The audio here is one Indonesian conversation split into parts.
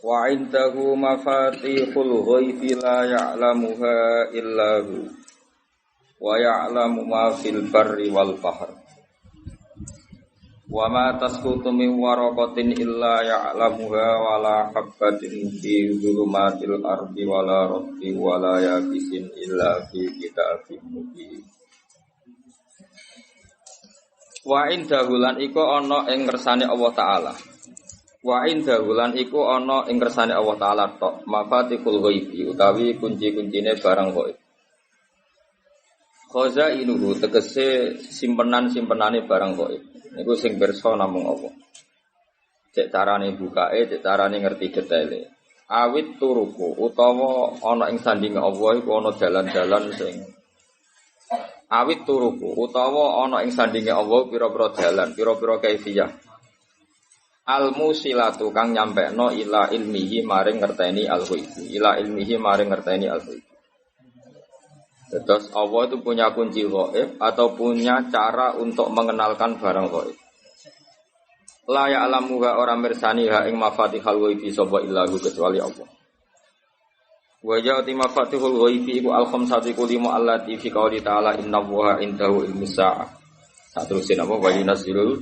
Wa indahu mafatihul ghaibi la ya'lamuha illa hu wa ya'lamu ma fil barri wal bahr wa ma tasqutu min waraqatin illa ya'lamuha wa la habbatin fi dhulumatil ardi wa la ratbi wa la yabisin illa fi kitabim mubin. Wa indahu lan iku ana ing ngersane Allah taala. Wa indahu lan iku ana ing kersane Allah taala tok mafatihul ghaibi utawi kunci-kuncine barang ghaib. Khazainuhu tegese simpenan-simpenane barang ghaib. Niku sing pirsa namung Allah. Cek carane bukae, cek carane ngerti detaile. Awit turuku utawa ana ing sandinge Allah iku ana dalan-dalan sing awit turuku utawa ana ing sandinge Allah pira-pira dalan, pira-pira kaifiyah. Al-musilatu kang nyampekno ila ilmihi maring ngerteni al-ghaibi. Ila ilmihi maring ngerteni al-ghaibi. Terus Allah itu punya kunci ghaib atau punya cara untuk mengenalkan barang ghaib. La ya'lamuha ora mirsaniha ing mafatihul ghaibi sapa illahu kecuali Allah. Wa ja'ati mafatihul ghaibi iku al-khamsatu lima allati fi qouli ta'ala innallaha indahu ilmus sa'ah. Saterusin apa wa yunazzilul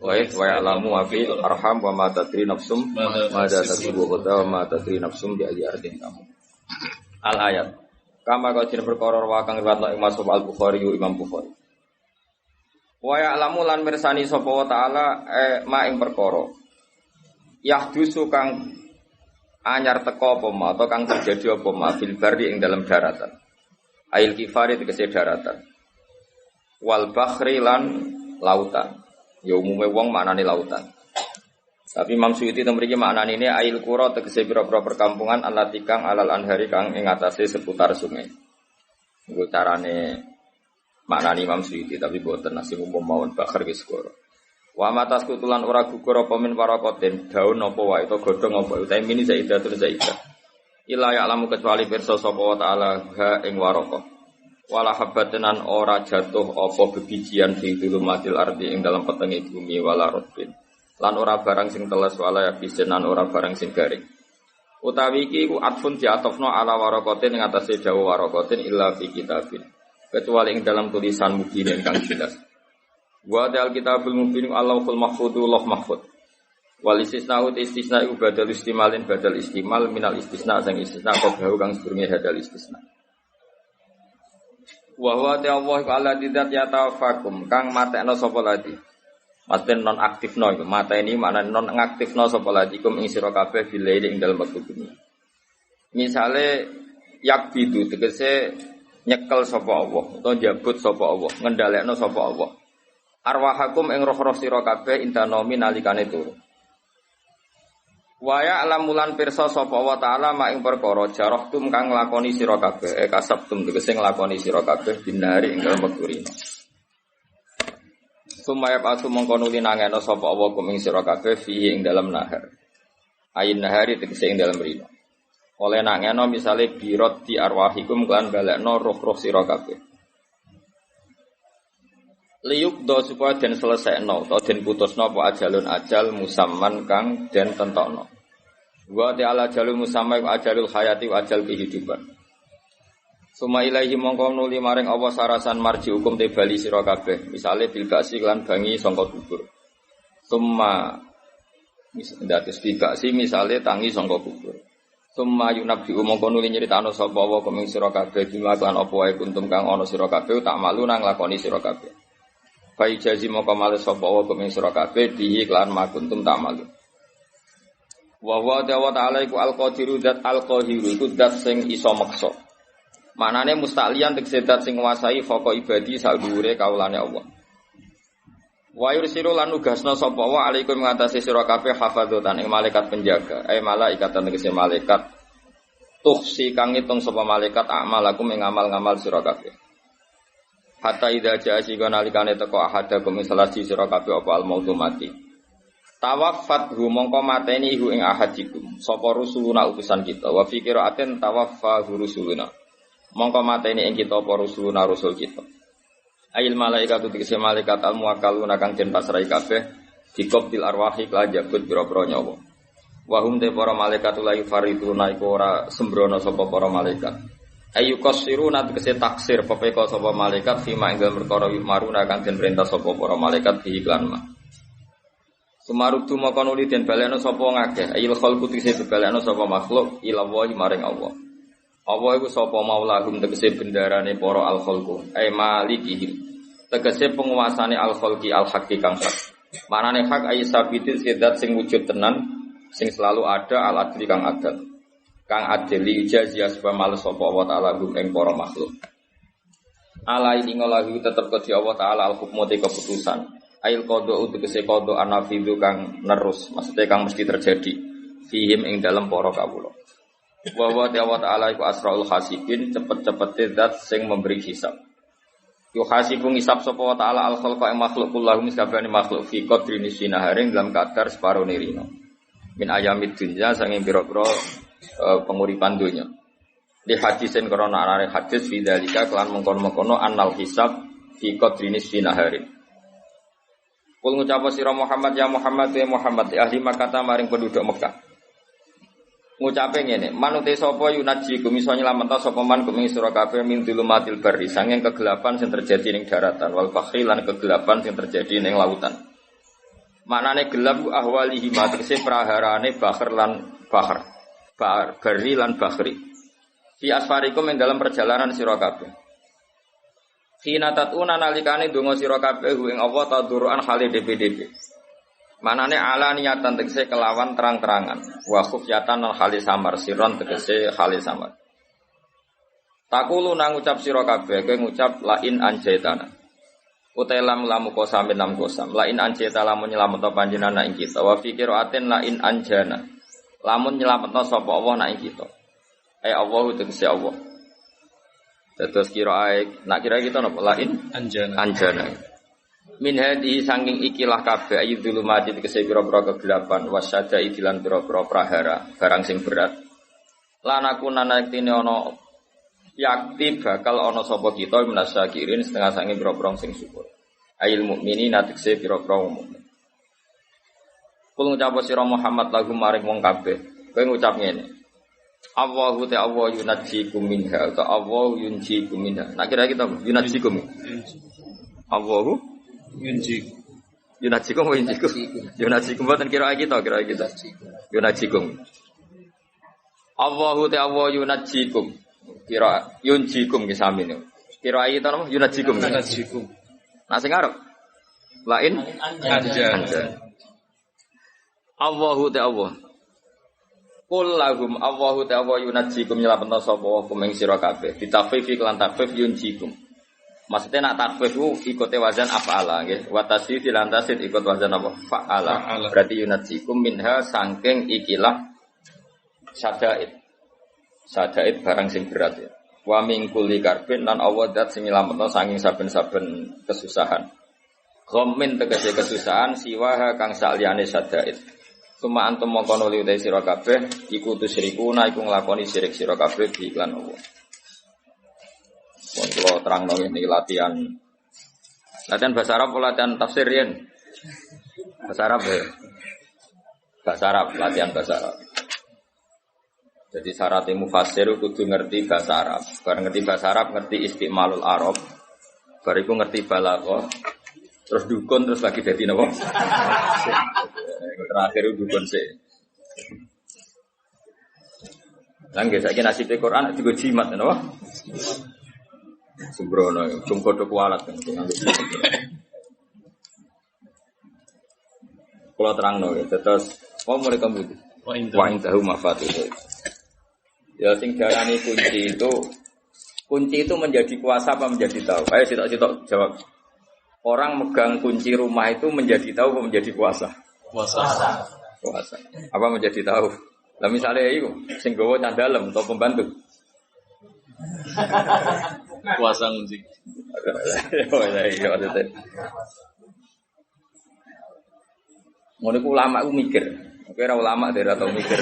wa ya'lamu ma fil arham wa ma tadri nafsum ma tadribu wa ma tadri nafsum bi ayyi ardin kamu. Al ayat. Kama kajin perkara wa kang riwayat Imam Al-Bukhari Imam Bukhari. Wa ya'lamu lan mirsani sapa wa taala ma ing perkara. Yahdusu kang anyar teka apa ma atau kang terjadi apa ma fil barri ing dalam daratan. Ail kifari tegese daratan. Wal bakhri lan lautan. Ya umume wong maknane lautan. Tapi Imam Suyuti mriki maknane ini ail qura tegese pira-pira perkampungan allati kang alal anhari kang ing atase seputar sungai. Iku carane maknane Imam Suyuti tapi boten nasi umum mawon bakhir wis qura. Wa matas kutulan ora gugur apa min parakoten daun apa wae to godhong apa utahe mini zaidatun zaidah. Ila ya'lamu kecuali pirsa sapa wa ta'ala ha ing waraqah. Wala habbatenan ora jatuh apa bebijian fi dhulumatil ardi ing dalam petenge bumi wala rotbin lan ora barang sing teles wala yabisin lan ora barang sing garing utawi iki iku atfun diatofno ala waraqatin ing atase dawa waraqatin illa fi kitabin kecuali ing dalam tulisan mubin ingkang jelas wa dal kitabul mubin Allahul mahfudul loh mahfud wal istisna iku badal istimalin badal istimal minal istisna sing istisna qablahu kang sedurunge hadal istisna. Wa huwa ta'ala ala didat ya tawafakum kang matekno sapa ladi. Maksudnya non aktifno iku. Mata ini maknane non ngaktifno sapa ladi kum ing sira kabeh bilaili ing dalem wektu bengi. Misale yakbidu tegese nyekel sapa Allah utawa njabut sapa Allah, ngendhalekno sapa Allah. Arwahakum ing roh-roh sira kabeh intanomi nalikane turu. Wa ya'lamulan pirsa sapa wa ta'ala ma ing perkara jarahtum kang nglakoni sira kabeh kasabtum tegese nglakoni sira kabeh dinari ing dalem wektu rina. Sumaya patu mongko nuli nangeno sapa Allah kum ing sira kabeh fi ing dalem nahar. Ayin nahari tegese ing dalem rina. Oleh nangeno misale birot di arwahikum kan balekno roh-roh sira kabeh. Liyuk do supaya den selesaino atau den putusno apa ajalun ajal musamman kang den tentokno. Wa ta'ala jalul musamma wa ajalul hayati wa ajal kehidupan. Suma ilaihi mongko nuli maring Allah sarasan marji hukum te bali sira kabeh. Misale bil ba'si lan bangi sangka kubur. Summa dados bil ba'si misale tangi sangka kubur. Summa yunabbi mongko nuli nyritano sapa wa kuming sira kabeh dilakukan apa wae kuntum kang ana sira kabeh tak malu nang lakoni sira kabeh. Fa ijazi mongko males sapa wa kuming sira kabeh bihi lan makuntum tak malu. Wa wa ta'ala iku al-qadiru dzat al-qahiru iku dzat sing iso meksa. Manane musta'liyan tegese dzat sing nguasai foko ibadi sadhuwure kaulane Allah. Wa yursilu lan nugasna sapa wa alaikum ngatasi sira kabeh hafadzatan ing malaikat penjaga. Malaikatan tegese malaikat tuhsi kang ngitung sapa malaikat amalakum ing amal-ngamal sira kabeh. Hatta idza ja'a sika nalikane teko ahadakum salasi sira kabeh apa al-mautu mati. Tawaffat hu mongko mateni hu ing ahadikum sapa rusuluna utusan kita wa fi qira'atin tawaffa rusuluna mongko mateni ing kita apa rusuluna rusul kita ayil malaikatu tegese malaikat al muwakkaluna kang den pasrahi kabeh dikoptil arwahi kelajabut pira-pira nyawa Wahum te para malaikat la yufariduna iku ora sembrono sapa para malaikat. Ayu qasiru nat kese taksir pepeka sapa malaikat fima ing dalem perkara maruna kang den perintah sapa para malaikat bi iklan ma. Sumarudu maka nuli den balekno sapa ngakeh ayil khalqu tegese balekno sapa makhluk ila wa maring Allah. Allah iku sapa maulahum tegese bendarane para al khalqu ay malikihim. Tegese penguasane al khalqi al haqqi kang hak. Manane hak ay sabitin sedat sing wujud tenan sing selalu ada al adli kang adil. Kang adli ijazah sebab males sapa Allah taala gum ing para makhluk. Ala ini ngolahu tetep kedhi Allah taala al hukmu te keputusan. Ail qada utekse qada anafidu kang nerus, maksudnya kang mesti terjadi fihim ing dalam para kawula. Wa wa ta'ala iku asraul hasibin cepet-cepete zat sing memberi hisab. Yo hasibu ngisab sapa wa ta'ala al khalqa ing makhluk kullahum sakabehane makhluk fi qadri nisina haring dalam kadar separo nirina. Min ayamid dunya sanging pira-pira penguripan dunya. Di hadisin karena arane hadis fi dzalika kelan mengkono-mengkono annal hisab fi qadri nisina haring. Kul ngucap sira Muhammad ya Muhammad ya Muhammad ahli Makkah maring penduduk Mekah. Ngucape ngene, manute sapa yunaji kumiso nyelametna sapa man kuming sira kabeh min dulumatil barri sanging kegelapan sing terjadi ning daratan wal bahri lan kegelapan sing terjadi ning lautan. Manane gelap ahwalihi matrese praharane bahr lan bahr. Barri lan bahri. Fi asfarikum ing dalam perjalanan sira kabeh. Khina tatuna nalikane donga sira kabeh ing apa taduruan khali DPDP. Manane ala niatan tegese kelawan terang-terangan. Wa khufyatan al khali samar siron tegese khali samar. Takulu nang ngucap sira kabeh kowe ngucap la in anjaitana. Utelam lamu kosamin lam kosam. La in anjaita lamun nyelametna panjenengan ing kita. Wa fikir aten la in anjana. Lamun nyelametna sapa Allah nak ing kita. Allah tegese Allah. Terus kira kita napa lain anjana. Min hadi saking ikilah kabeh ayu dzulumati tegese pira-pira kegelapan wasyada idilan pira-pira prahara barang sing berat. Lan aku nanaktine ana yakti bakal ana sapa kita minasyakirin setengah saking pira-pira sing syukur. Ayil mukminina tegese pira-pira mukmin. Kul ngucap sira Muhammad lagu maring wong kabeh. Kowe ngucap ngene. Allahu ta'ala yunajjikum minha ta Allahu yunjikum minha. Nah kira kita yunajjikum. Allahu yunjikum. Yunajjikum wa yunjikum. Yunajjikum boten kira kita. Yunajjikum. Allahu ta'ala yunajjikum. Kira yunjikum ki sami niku. Kira kita napa yunajjikum. Yunajjikum. Nah sing arep lain anja. Allahu ta'ala Qul lahum Allahu ta'ala yunajjikum nyelametna sapa kumeng sira kabeh ditafif lan tafif yunjikum. Maksudnya nak tafif ku ikote wazan af'ala nggih. Wa tasdid lan tasdid ikut wazan apa? Fa'ala. Berarti yunajjikum minha saking ikilah sadaid. Sadaid barang sing berat ya. Wa min kulli karbin lan Allah zat sing nyelametna saking saben-saben kesusahan. Ghammin tegese kesusahan siwaha kang saliyane sadaid. Suma antum mongko nuli utai sira kabeh iku tusyrikuna iku nglakoni syirik sira kabeh di iklan Allah. Mun kula terangno niki latihan bahasa Arab latihan tafsir yen. Bahasa Arab ya. Bahasa Arab latihan bahasa Arab. Jadi syarat mufassir kudu ngerti bahasa Arab. Bar ngerti bahasa Arab ngerti istimalul Arab. Bariku ngerti balaghah. Terus dukun terus lagi dadi napa? Terakhir dukun sih. Lan nggih saiki nasibe Quran digo jimat napa? Sembrono, cungko kualat kan. Kula terangno ya, terus mau mulai kamu itu. Wa intahu mafatihu. Ya sing darani kunci itu menjadi kuasa apa menjadi tahu? Ayo sitok jawab. Orang megang kunci rumah itu menjadi tahu atau menjadi kuasa? Kuasa. Apa menjadi tahu? Lah misalnya itu sing gawa candalem atau pembantu. Kuasa kunci. Oh iya ada. Ngono ku ulama ku mikir. Oke ora ulama dhewe atau mikir.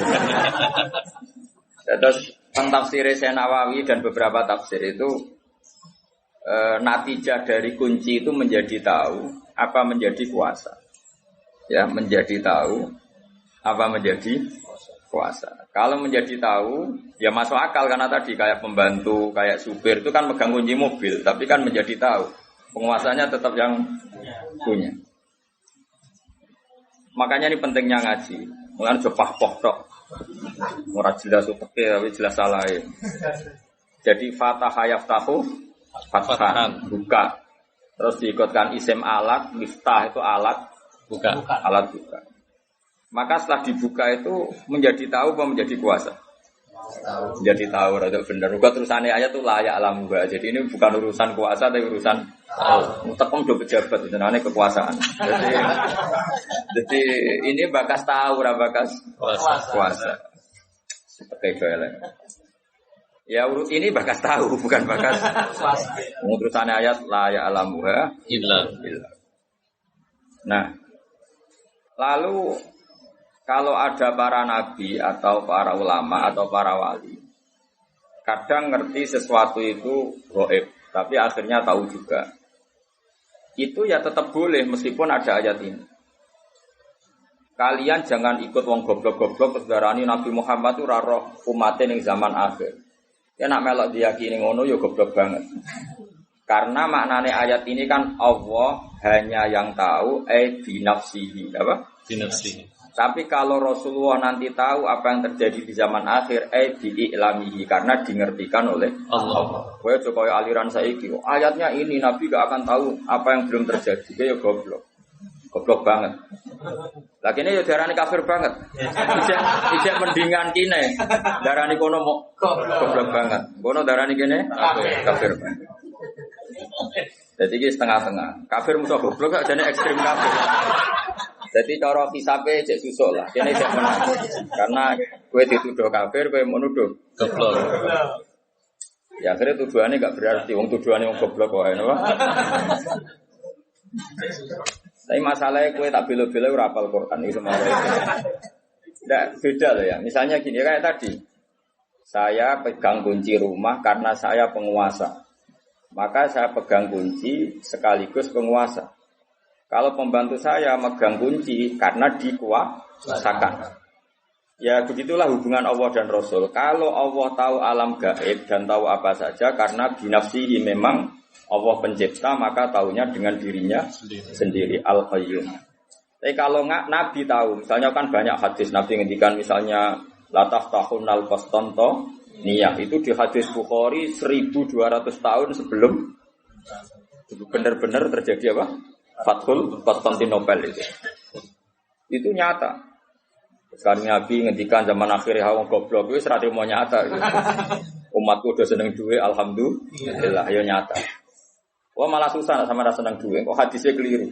Terus tafsir Nawawi dan beberapa tafsir itu natijah dari kunci itu menjadi tahu apa menjadi kuasa. Ya, menjadi tahu apa menjadi kuasa. Kalau menjadi tahu, ya masuk akal karena tadi kayak pembantu, kayak supir itu kan megang kunci mobil, tapi kan menjadi tahu. Penguasanya tetap yang punya. Makanya ini pentingnya ngaji. Mulane jepah tok. Ora jelas uteke tapi jelas salah. Jadi fatah yaftahu fathan buka. Terus diikutkan isim alat, miftah itu alat buka. Alat buka. Maka setelah dibuka itu menjadi tahu apa menjadi kuasa? Menjadi tahu, rada bener. Juga terusannya ayat itu layak alam gua. Jadi ini bukan urusan kuasa, tapi urusan tahu. Tekom do pejabat, itu namanya kekuasaan. Jadi ini bakas tahu, bakas kuasa. Seperti itu ya. Ini bakas tahu, bukan bakas kuasa. Terusannya ayat layak alam gua. Illa. Nah, lalu kalau ada para nabi atau para ulama atau para wali, kadang ngerti sesuatu itu gaib, tapi akhirnya tahu juga. Itu ya tetap boleh meskipun ada ayat ini. Kalian jangan ikut wong goblok-goblok terus darani Nabi Muhammad itu roh umatin yang zaman akhir. Ya nak melok diyakini ngono ya goblok banget. Karena maknane ayat ini kan Allah hanya yang tahu binafsihi, apa? Binafsihi. Tapi kalau Rasulullah nanti tahu apa yang terjadi di zaman akhir, bi'ilamihi, karena dimengertikan oleh Allah. Kowe coba aliran saiki, ayatnya ini Nabi gak akan tahu apa yang belum terjadi, ya goblok. Goblok banget. Lah kene ya darani kafir banget. Ijek mendingan kene. Darani kono goblok banget. Kono darani kene kafir banget. Jadi iki setengah-setengah. Kafir musuh goblok gak jane ekstrem kafir. Jadi cara hisabe cek susuk lah. Kene cek menang. Karena kowe dituduh kafir, kowe menuduh goblok. Ya akhirnya tuduhannya gak berarti wong tuduhannya wong goblok wae napa. Tapi masalahnya kowe tak bela-bela ora hafal Quran iki semare. Ndak beda loh ya. Misalnya gini kayak tadi. Saya pegang kunci rumah karena saya penguasa. Maka saya pegang kunci sekaligus penguasa. Kalau pembantu saya megang kunci karena dikuasakan. Ya begitulah hubungan Allah dan Rasul. Kalau Allah tahu alam gaib dan tahu apa saja karena binafsihi memang Allah pencipta, maka tahunya dengan dirinya sendiri Al-Qayyum. Tapi kalau Nabi tahu, misalnya kan banyak hadis Nabi ngendikan misalnya la taftahun al-qastanto niyah, itu di hadis Bukhari 1200 tahun sebelum benar-benar terjadi apa? Fathul Konstantinopel itu nyata. Sekarang Nabi ngendikan zaman akhir wong goblok wis ra mau nyata. Umatku udah seneng duwe alhamdulillah ya nyata. Wah malah susah sama rasa seneng duwe, kok hadisnya keliru.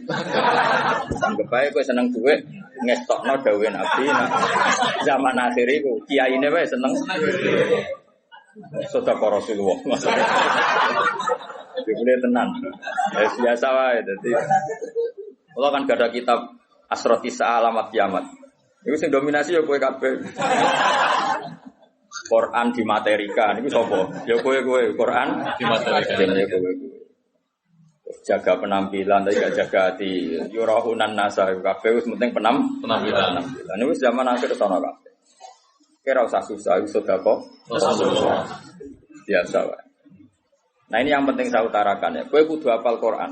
Anggap ae kowe seneng duwe ngestokno dawuhe Nabi zaman akhir iku kiyaine wae seneng. Sedekah Rasulullah. Boleh tenang. Ya biasa wae dadi. Allah kan gak ada kitab Asroti Alamat Kiamat. Iku sing dominasi ya kowe kabeh. Quran dimaterikan iku sapa? Ya kowe Quran dimaterikan ya kowe. Jaga penampilan tapi gak jaga hati. Yurahunan nasa kabeh wis penting penampilan. Ini wis zaman akhir sono kabeh. Kira usah susah sedekah Rasulullah. Biasa wae. Nah ini yang penting saya utarakan ya. Kowe kudu hafal Quran.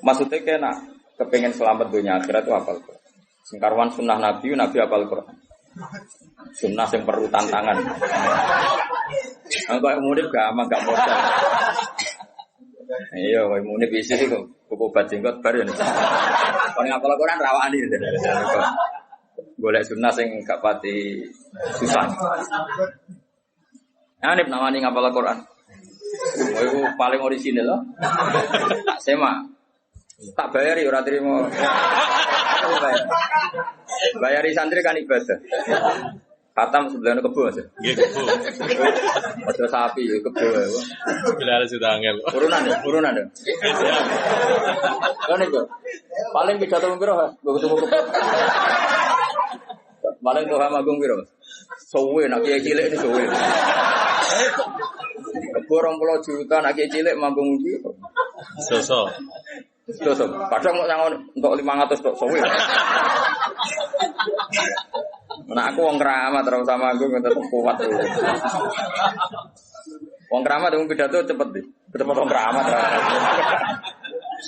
Maksudnya kena kepengen selamat dunia akhirat itu hafal Quran. Singkarwan sunnah Nabi hafal Quran. Sunnah yang perlu tantangan. Kalau murid gak modal. Iya, kalau murid isi itu buku bajenggot baru nih. Kalau ngapal Quran rawani. Golek sunnah yang gak pati susah. Nah, ini namanya ngapal Quran. Itu paling orisinal loh. Tak sema. Tak bayari ora trimo. Bayari santri kan ibadah. Khatam sebelahnya kebo aja. Nggih kebo. Ada sapi kebo ya. Bila sudah angel. Urunan ya. Kan itu. Paling pidato piro, Mas? Mbok ketemu kebo. Paling doa magung piro, Mas? Sowe nak kiai cilik ini sowe. Kebo 20 juta nak kiai cilik magung iki. Soso. Padahal mau sangon untuk 500 tok sowe. Nah aku wong keramat terus sama aku tetep kuat. Wong keramat wong pidato cepet deh. Cepet wong keramat.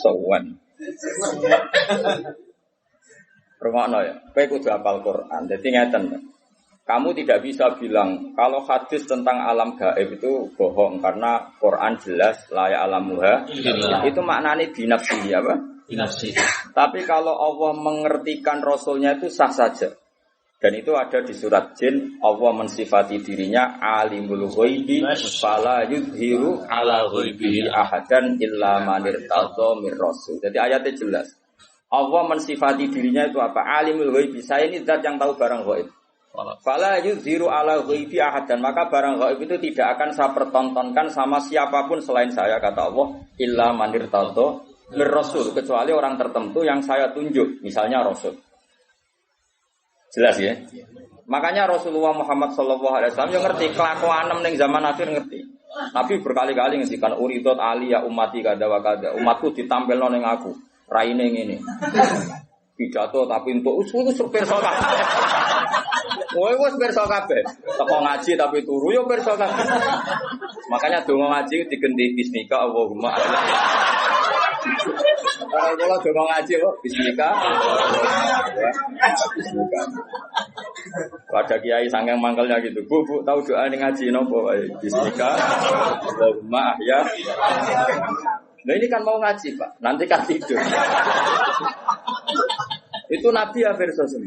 Sowan. Rungokno ya. Kowe kudu hafal Quran. Dadi ngeten. Kamu tidak bisa bilang kalau hadis tentang alam gaib itu bohong karena Quran jelas la ya'lamuha. Itu maknanya binafsi apa? Binafsi. Tapi kalau Allah mengertikan Rasulnya itu sah saja. Dan itu ada di surat Jin. Allah mensifati dirinya alimul ghaibi fala yudhiru ala ghaibihi ahadan illa man irtadha mir rasul. Jadi ayatnya jelas. Allah mensifati dirinya itu apa? Alimul ghaibi. Saya ini zat yang tahu barang ghaib. Fala yudhiru ala ghaibi ahadan, maka barang ghaib itu tidak akan saya pertontonkan sama siapapun selain saya, kata Allah, illa man irtadha mir rasul, kecuali orang tertentu yang saya tunjuk, misalnya rasul. Jelas ya? Makanya Rasulullah Muhammad sallallahu alaihi wasallam yang ngerti kelakuan ning zaman akhir ngerti. Nabi berkali-kali ngendikan uridot ali ya ummati kada wa kada. Umatku ditampilno ning aku, raine ngene. Pidato tapi untuk usul pirsa kabeh. Kowe wis pirsa kabeh. Teko ngaji tapi turu yo pirsa kabeh. Makanya donga ngaji digenti bismika Allahumma. Kalau donga ngaji kok bismika. Bismika. Ada kiai sangang mangkelnya gitu. Bu, tahu doa ning ngaji napa wae? Bismika Allahumma ya. Nah ini kan mau ngaji Pak, nanti kan tidur. Itu Nabi akhir sosok.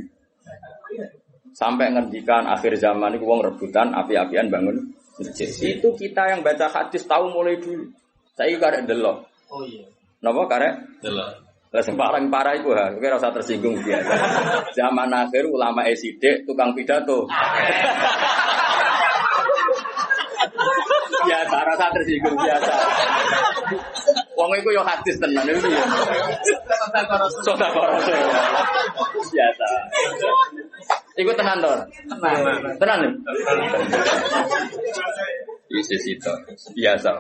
Sampai ngendikan akhir zaman itu wong rebutan api-apian bangun masjid. Itu kita yang baca hadis tahu mulai dulu. Saya karek delok. Oh iya. Napa karek? Delok. Lah sing paling parah iku ha, kowe ora usah tersinggung biasa. Zaman akhir ulama sidik tukang pidato. Biasa rasa tersinggung biasa. Wong iku yo hadis tenan iki ya. Sedekah biasa. Iku tenan to? Tenan. Yesus itu biasa.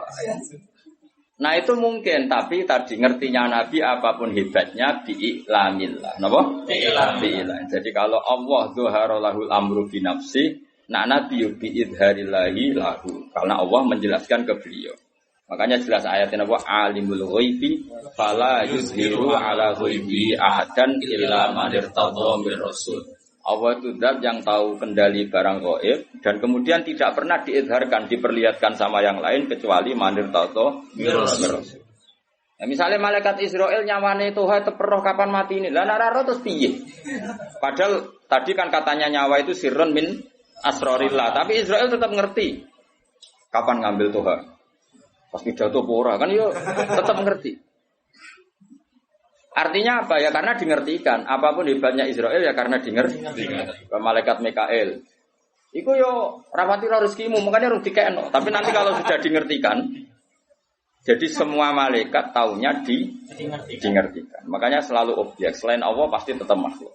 Nah itu mungkin, tapi tadi ngertinya Nabi apapun hebatnya bi'iklamillah. Napa? Bi'iklam. Jadi kalau Allah zuhara lahul amru bi nafsi, nah Nabi bi'idharillahi lahu. Karena Allah menjelaskan ke beliau. Makanya jelas ayatnya apa? Alimul ghaibi fala yuzhiru ala ghaibi ahadan illa man irtadha mir rasul. Allah itu zat yang tahu kendali barang gaib dan kemudian tidak pernah diizharkan, diperlihatkan sama yang lain kecuali man irtadha mir rasul. Nah, misalnya malaikat Israel nyawane Tuhan teperoh kapan mati ini. Lah nek ora terus piye? Padahal tadi kan katanya nyawa itu sirrun min asrarillah, tapi Israel tetap ngerti kapan ngambil Tuhan. Pas pidato pura kan yo tetap ngerti. Artinya apa ya? Karena dingertikan. Apapun hebatnya Israel ya karena dingertikan. Malaikat Mikael. Iku yo rapati rezekimu, makanya harus dikekno. Tapi nanti kalau sudah dingertikan, jadi semua malaikat taunya dingertikan. Makanya selalu objek. Selain Allah pasti tetap makhluk.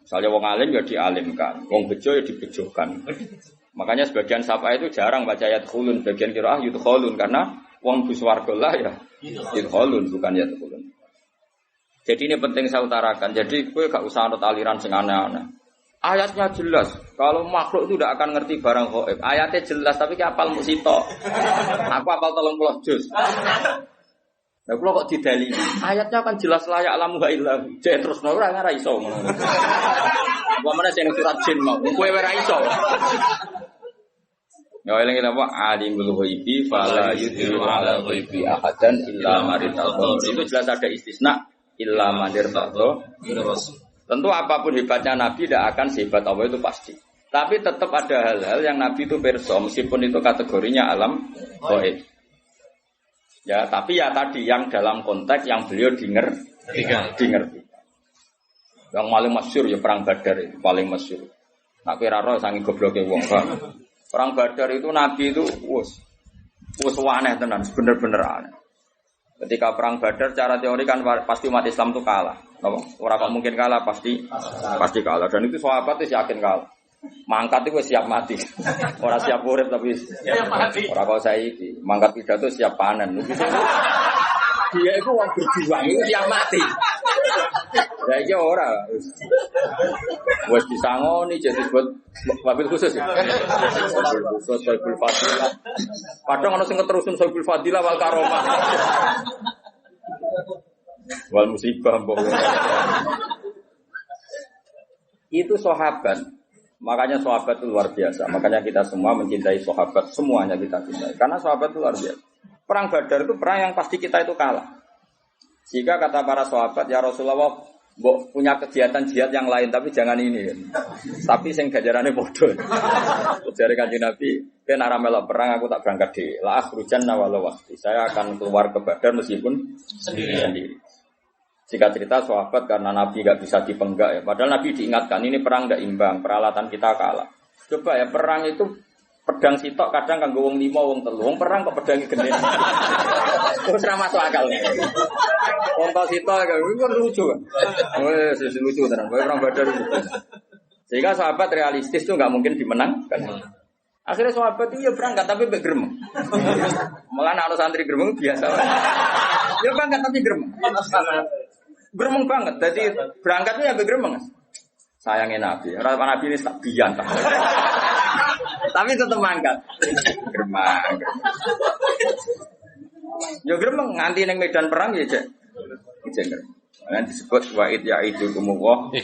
Misalnya wong alim ya dialimkan, wong bejo ya dibejokan. Makanya sebagian sapa itu jarang baca ayat khulun, bagian qiraah yudkhulun karena wong buswarga lah ya yudkhulun bukan yadkhulun. Jadi ini penting saya utarakan. Jadi kowe gak usah anut aliran sing aneh-aneh. Ayatnya jelas. Kalau makhluk itu tidak akan ngerti barang gaib. Ayatnya jelas tapi ki apal musito. Aku apal 30 juz. Lah kula kok didali. Ayatnya kan jelas layak alamu ha illah. Jek terus ora iso ngono. Apa meneh sing surat jin mau. Kowe ora iso. Ya eling apa alimul ghaibi fala yudhiru ala ghaibi ahadan illa man irtadha. Itu jelas ada istisna illa man irtadha. Tentu apapun hebatnya Nabi tidak akan sehebat Allah itu pasti. Tapi tetap ada hal-hal yang Nabi itu perso meskipun itu kategorinya alam gaib. Ya, tapi ya tadi yang dalam konteks yang beliau dingerti. Yang paling masyhur ya perang Badar itu paling masyhur. Nak kira roh sangi gobloke wong. Perang Badar itu Nabi itu wus aneh tenan, bener-bener aneh. Ketika perang Badar secara teori kan pasti umat Islam itu kalah. Orang kok mungkin kalah pasti kalah. Dan itu sahabat itu yakin kalah. Mangkat itu siap mati. Orang siap urip tapi siap mati. Orang kok saiki mangkat pidato siap panen. Dia itu orang berjuang itu siap mati. Ya iya ora. Wes disangoni jadi buat mobil khusus ya. Mobil khusus Soibul Fadilah. Padahal ana sing ngeterusun Soibul Fadilah wal karomah. Wal musibah mbok. Itu sahabat. Makanya sahabat itu luar biasa. Makanya kita semua mencintai sahabat, semuanya kita cintai. Karena sahabat itu luar biasa. Perang Badar itu perang yang pasti kita itu kalah. Jika kata para sahabat, ya Rasulullah, punya kegiatan jihad yang lain, tapi jangan ini. Tapi sing gajarane bodoh. Dari Kanjeng Nabi, ben arah melok perang aku tak berangkat di la akhrujanna walau waqti. Saya akan keluar ke Badar meskipun sendiri. Jika cerita sahabat karena Nabi nggak bisa dipenggak ya. Padahal Nabi diingatkan ini perang nggak imbang, peralatan kita kalah. Coba ya perang itu pedang sitok kadang kanggo wong 5 wong 3. Wong perang kok pedange gede. Terus ra masuk akal. Wong sitok kan lucu. Wes lucu tenan. Perang Badar itu. Sehingga sahabat realistis tuh nggak mungkin dimenangkan. Akhirnya sahabat itu ya berangkat tapi mbek gremeng. Malah ana santri gremeng biasa. Ya berangkat tapi gremeng. Gremeng banget. Jadi berangkatnya ya mbek gremeng. Sayangnya Nabi. Orang Nabi ini tak bian. Tapi tetap mangkat. Gremeng. Ya gremeng nganti ning medan perang ya, Cek. Gremeng. Yang disebut wa'id ya'idukumullah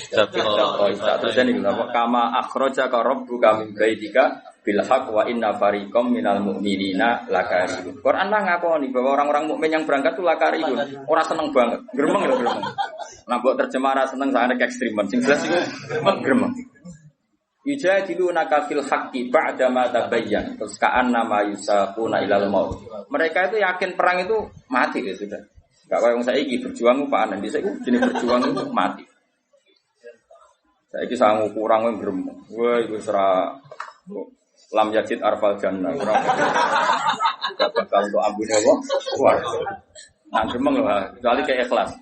terus ini kama akhrajaka rabbuka min baitika bil haqq wa inna fariqam minal mu'minina lakarihun. Quran lah ngakoni bahwa orang-orang mukmin yang berangkat itu lakarihun. Ora seneng banget. Gremeng lho gremeng. Nah mbok terjemah ra seneng sakjane ekstremen. Sing jelas iku gremeng. Yujadilunaka fil haqqi ba'da ma tabayyan. Terus ka'annama yusaquna ilal maut. Mereka itu yakin perang itu mati ya sudah. Gak kaya wong saiki berjuang ku panen, bisa iku jenenge berjuang itu mati. Saiki sangu kurang wong gremeng. Wah iku ora lam yajid arfal jannah. Gak bakal untuk ambune apa? Kuat. Nah gremeng lho, kecuali kayak ikhlas.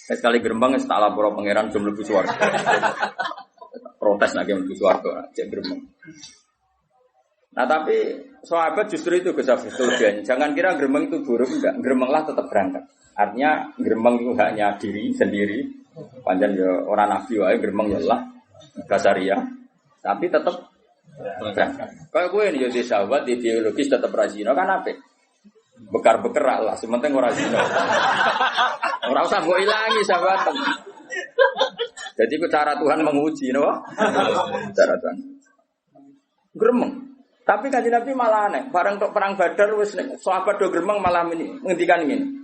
Sekali gremeng wis tak lapor pangeran jom mlebu swarga. Protes nek mlebu swarga, cek gremeng. Nah tapi sahabat justru itu kelebihannya. Jangan kira gremeng itu buruk, enggak. Gremenglah tetap berangkat. Artinya gremeng itu hanya diri sendiri. Panjang ya orang nabi wae gremeng ya Allah basaria. Tapi tetap berangkat. Kayak gue ini jadi sahabat di biologis tetap rajin kan apa? Bekar-bekar lah, sementing ora zina. Ora usah mbok ilangi sahabat. Jadi itu cara Tuhan menguji, no? Cara Tuhan. Gremeng. Tapi Kanjeng Nabi malah aneh. Bareng untuk perang Badar wis sahabat do gremeng malah ngendikan ngene.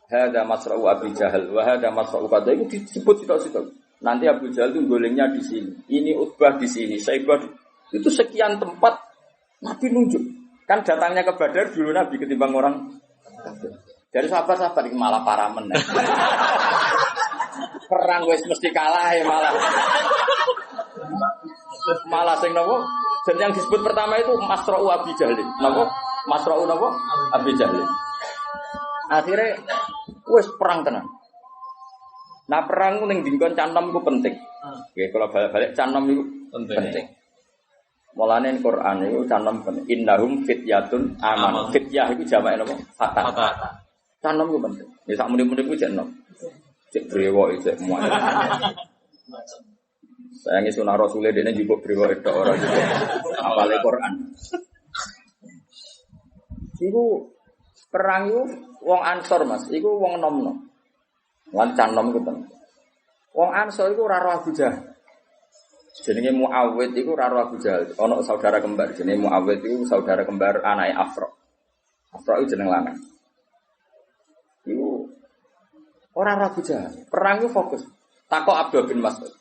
Hadza masra'u Abi Jahal wa hadza masra'u kada itu disebut sitok-sitok. Nanti Abu Jahal itu golengnya di sini. Ini Utbah di sini, Saibah itu sekian tempat Nabi nunjuk. Kan datangnya ke Badar dulu Nabi ketimbang orang. Dari sahabat-sahabat ini malah para meneh. Perang wis mesti kalah ya malah. Malah sing nopo? Dan yang disebut pertama itu Masra'u Abi Jahlin. Napa? Masra'u napa? Abi Jahlin. Akhirnya wis perang tenan. Nah perang ning dingkon canom ku penting. Nggih kalau balik-balik canom itu penting. Mulane Quran itu canom penting. Innahum fityatun aman. Fityah itu jamake napa? Fata. Canom ku penting. Ya sak muni-muni ku jek nom. Cek brewo iki cek muat. Sayangi sunah Rasulullah dene juga brewo itu orang juga. Apale Quran. Iku perang itu wong Ansor Mas, iku wong nom-nom. Lan canom ku penting. Wong Ansor iku ora roh Abu Jahal. Jenenge Muawwid iku ora roh Abu Jahal. Ana saudara kembar jenenge Muawwid iku saudara kembar anake Afra. Afra iku jeneng lanang. Iku ora roh Abu Jahal. Perang iku fokus. Takok Abdul bin Mas'ud.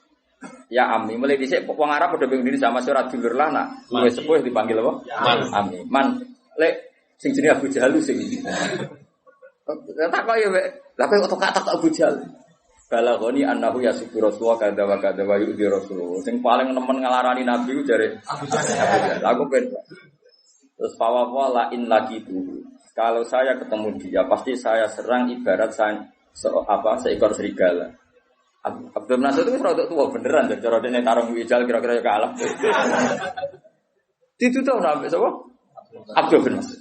Ya Ami, mulai dhisik wong Arab padha bingung diri sama ora dulur lah nak. Luwih sepuh dipanggil apa? Ami. Man, lek sing jenenge Abu Jahal sing iki. Tak kok ya, lha kok tak Abu Jahal. Balagoni annahu yasifu Rasulullah kadza wa kadza wa yu'dhi Rasulullah. Sing paling nemen ngalarani Nabi ku jare Abu Jahal. Aku ben. Terus fawawa la in lagi itu. Kalau saya ketemu dia pasti saya serang ibarat saya seekor serigala. Abdul Nasir itu rada tua beneran dan cara dene tarung wijal kira-kira kalah. Ditutup nang sapa? Abdul bin Mas'ud.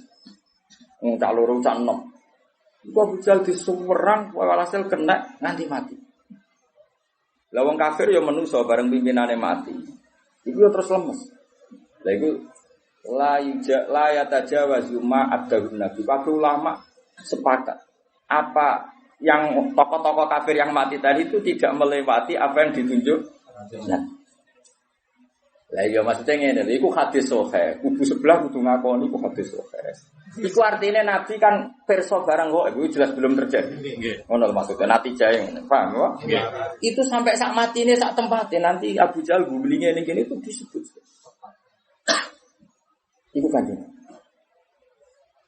Cak loro cak enom. Iku Abu Jahal disuwerang walhasil kena nganti mati. Lah wong kafir ya menungso bareng pimpinane mati. Iku ya terus lemes. Lah iku la yatajawazu ma adahun nabi. Kabeh ulama sepakat. Apa yang tokoh-tokoh kafir yang mati tadi itu tidak melewati apa yang ditunjuk. Nah. Lah iya maksudnya ngene lho, iku hadis sahih. Kubu sebelah kudu ngakoni iku hadis sahih. Iku artinya Nabi kan perso barang kok iku jelas belum terjadi. Ngono maksudnya natijah yang paham kok? Itu sampai sak matine sak tempate nanti Abu Jahal gulinge ning kene itu disebut. Iku kan.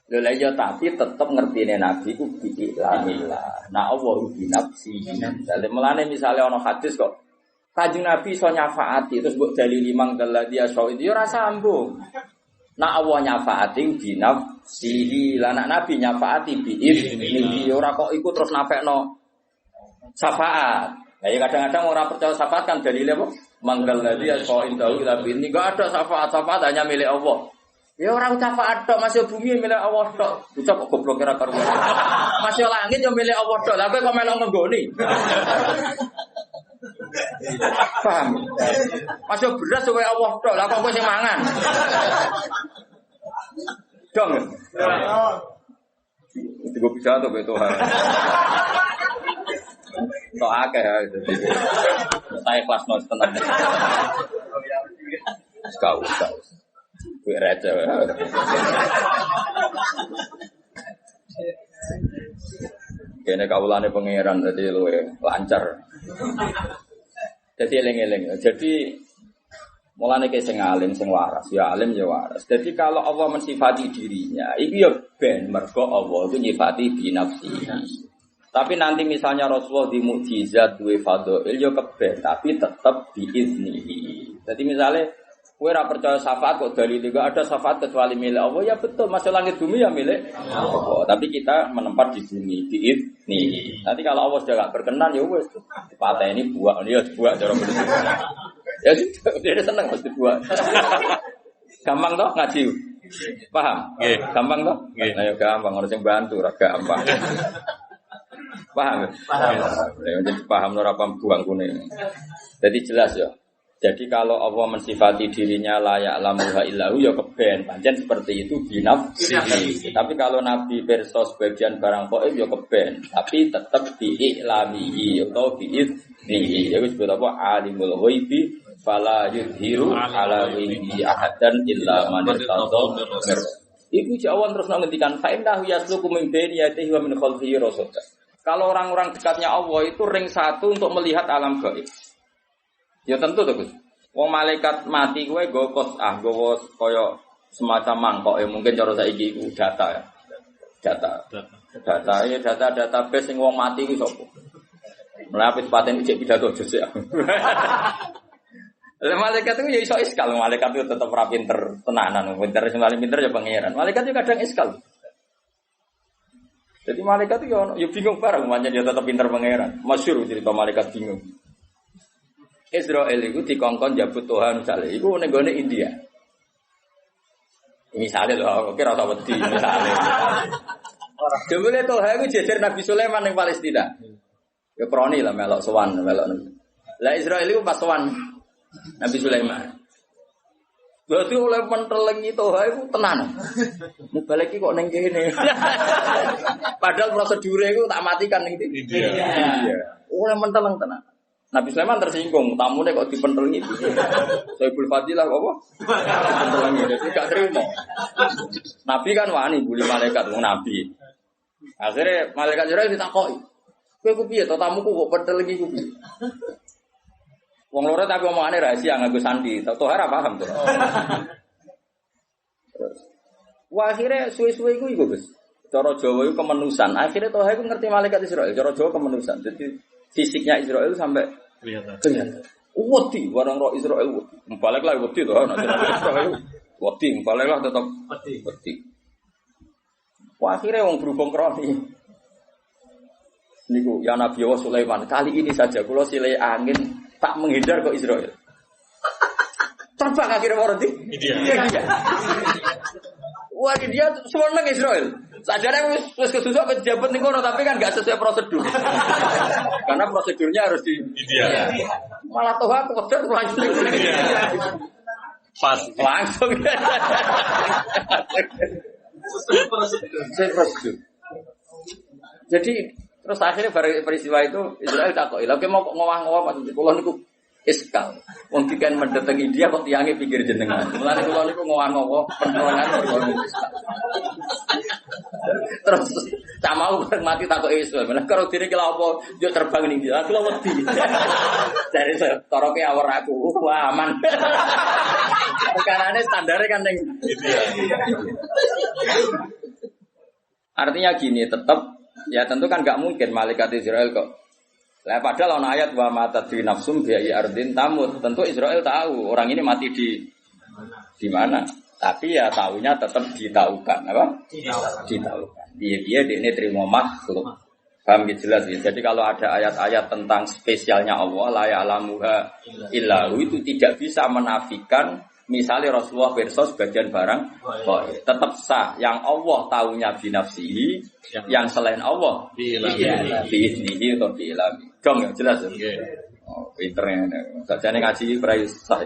Lha iya tapi tetep ngertine Nabi ku bi'ilahillah. Nah Allah bi nafsi. Dale melane misale ana hadis kok Kanjeng Nabi iso nyafaati terus mbok dalili mangdal dia saw itu ya ora sambung. Nak Allah nyafaati bi nafsihi, lan Nabi nyafaati bi idzni ora kok iku terus nafekno syafaat. Lah ya kadang-kadang orang percaya syafaat kan dalile apa? Mangdal dia saw indahu ila bi ini enggak ada syafaat hanya milik Allah. Ya orang syafaat tok masih bumi milik Allah tok. Bocah kok goblok kira karuan. Masih langit yo milik Allah tok. Lah kowe kok melok nggoni. Paham? Masuk beras supaya Allah tok. Lah kok kowe sing mangan. Dong. Itu gue bisa tuh betul. Tok akeh ya itu. Saya kelas nos tenang. Kau. Gue receh. Kene kawulane pangeran dadi luwe lancar. Jadi eling-eling. Jadi mulane ke sing alim sing waras, ya alim ya waras. Jadi kalau Allah mensifati dirinya, iki ya ben mergo Allah itu nyifati bi nafsihi. Tapi nanti misalnya Rasulullah di mukjizat duwe fadhail ya keben, tapi tetap bi iznihi. Jadi misalnya kowe ora percaya syafaat kok dalil enggak ada syafaat kecuali milik Allah ya betul, masuk langit bumi ya milik Allah. Tapi kita menempat di bumi nih. Nanti kalau Allah sudah enggak berkenan ya wis pateni buak ya buak cara bener. Ya dia seneng mesti buak. Gampang toh ngaji. Paham? Nggih. Gampang toh? Nggih. Ayo gampang harus yang bantu ora gampang. Paham? Paham. Jadi paham ora paham buang kuning. Jadi jelas ya. Jadi kalau Allah mensifati dirinya layak lamuha illahu ya keben, pancen seperti itu binafsihi. Tapi kalau Nabi perso sebagian barang gaib ya keben, tapi tetap bi'i'lamihi atau bi'idnihi. Ya wis disebut apa alimul ghaibi fala yudhiru ala ghaibi ahadan illa man irtada. Iku Jawan terus ngendikan fa innahu yasluku min baini yadihi wa min khalfihi rasulullah. Kalau orang-orang dekatnya Allah itu ring satu untuk melihat alam gaib. Ya tentu to, Gus. Wong malaikat mati kowe nggo nggo kaya semacam mangkok ya mungkin cara saiki iku data ya. Data database sing wong mati iku sapa? Mlaku paten ijek pidato jese. Lah malaikat itu ya iso iskal, malaikat itu tetep ra pinter tenanan, pinter sing paling pinter ya pangeran. Malaikat itu kadang iskal. Jadi malaikat itu ya bingung bareng, pancen dia tetep pinter pangeran. Masyhur cerita malaikat bingung. Israel itu dikongkon jabut Tuhan misalnya, itu nenggone India. Misalnya loh, oke rasa wedi misalnya. Jebule Tuhan itu jejer Nabi Sulaiman yang Palestina. Ya kroni lah melok sowan melok. Lah Israel itu pas sowan Nabi Sulaiman. Berarti oleh mentelengi Tuhan itu tenan. Mubalek kok ning kene. Padahal prosedure itu tak matikan ning India. Oleh menteleng tenan. Nabi Sulaiman tersinggung, tamunya kok dipentelengi. Soebul Fadilah apa? Dipentelengi, jadi gak terima. Nabi kan wani bully malaikat, Nabi. Akhirnya malaikat Israel ditakoi. Kowe ku piye to tamuku kok pentelengi ku piye? Wong loro tapi omongane rahasia nganggo sandi, tau ora paham to. Wah akhirnya suwe-suwe iku Gus. Cara Jawa iku kemenusan. Akhirnya Tuhan iku ngerti malaikat Israel, cara Jawa kemenusan. Jadi fisiknya Israel sampai kelihatan. Wedi, warang roh Israel wedi. Baliklah wedi to, nek Israel wedi, baliklah tetap wedi. Wah, akhirnya wong berhubung kroni. Niku ya Nabi Sulaiman, kali ini saja kula silih angin tak menghindar ke Israel. Terbang akhirnya orang di India. Wah, dia seneng Israel. Sajane wis kesusuk pejabat ning kono tapi kan enggak sesuai prosedur. Karena prosedurnya harus di malah toh aku pedot langsung. Pas Langsung. Prosedur. Jadi terus akhirnya peristiwa itu Israel takoki, "Lha mau kok ngowah-ngowah pas kula niku iskal. Wong dikan mendatangi dia kok tiange pinggir jenengan. Mulane kula niku ngowah-ngowah penerbangan terus camau mati takoki Israel. Menak karo dene ki lha apa yo terbang ning dia. Aku lho wedi. Dari toroke awor aku. Wah, aman. Karena standarnya kan ning artinya gini, tetap ya tentu kan nggak mungkin malaikat Israel kok. Lah padahal ana ayat wa mata di nafsum bi ardin tamut. Tentu Israel tahu orang ini mati di mana. Tapi ya tahunya tetap ditaukan, apa? Ditaukan. Dia ini terima makhluk. Paham jelas ya. Jadi kalau ada ayat-ayat tentang spesialnya Allah, la ya'lamuha illahu itu tidak bisa menafikan misalnya Rasulullah versus bagian barang tetap sah. Yang Allah tahunya binafsihi, yang selain Allah biiznihi atau biilami. Dong ya jelas ya. Oh, pinternya. Sajane ngaji prai sah.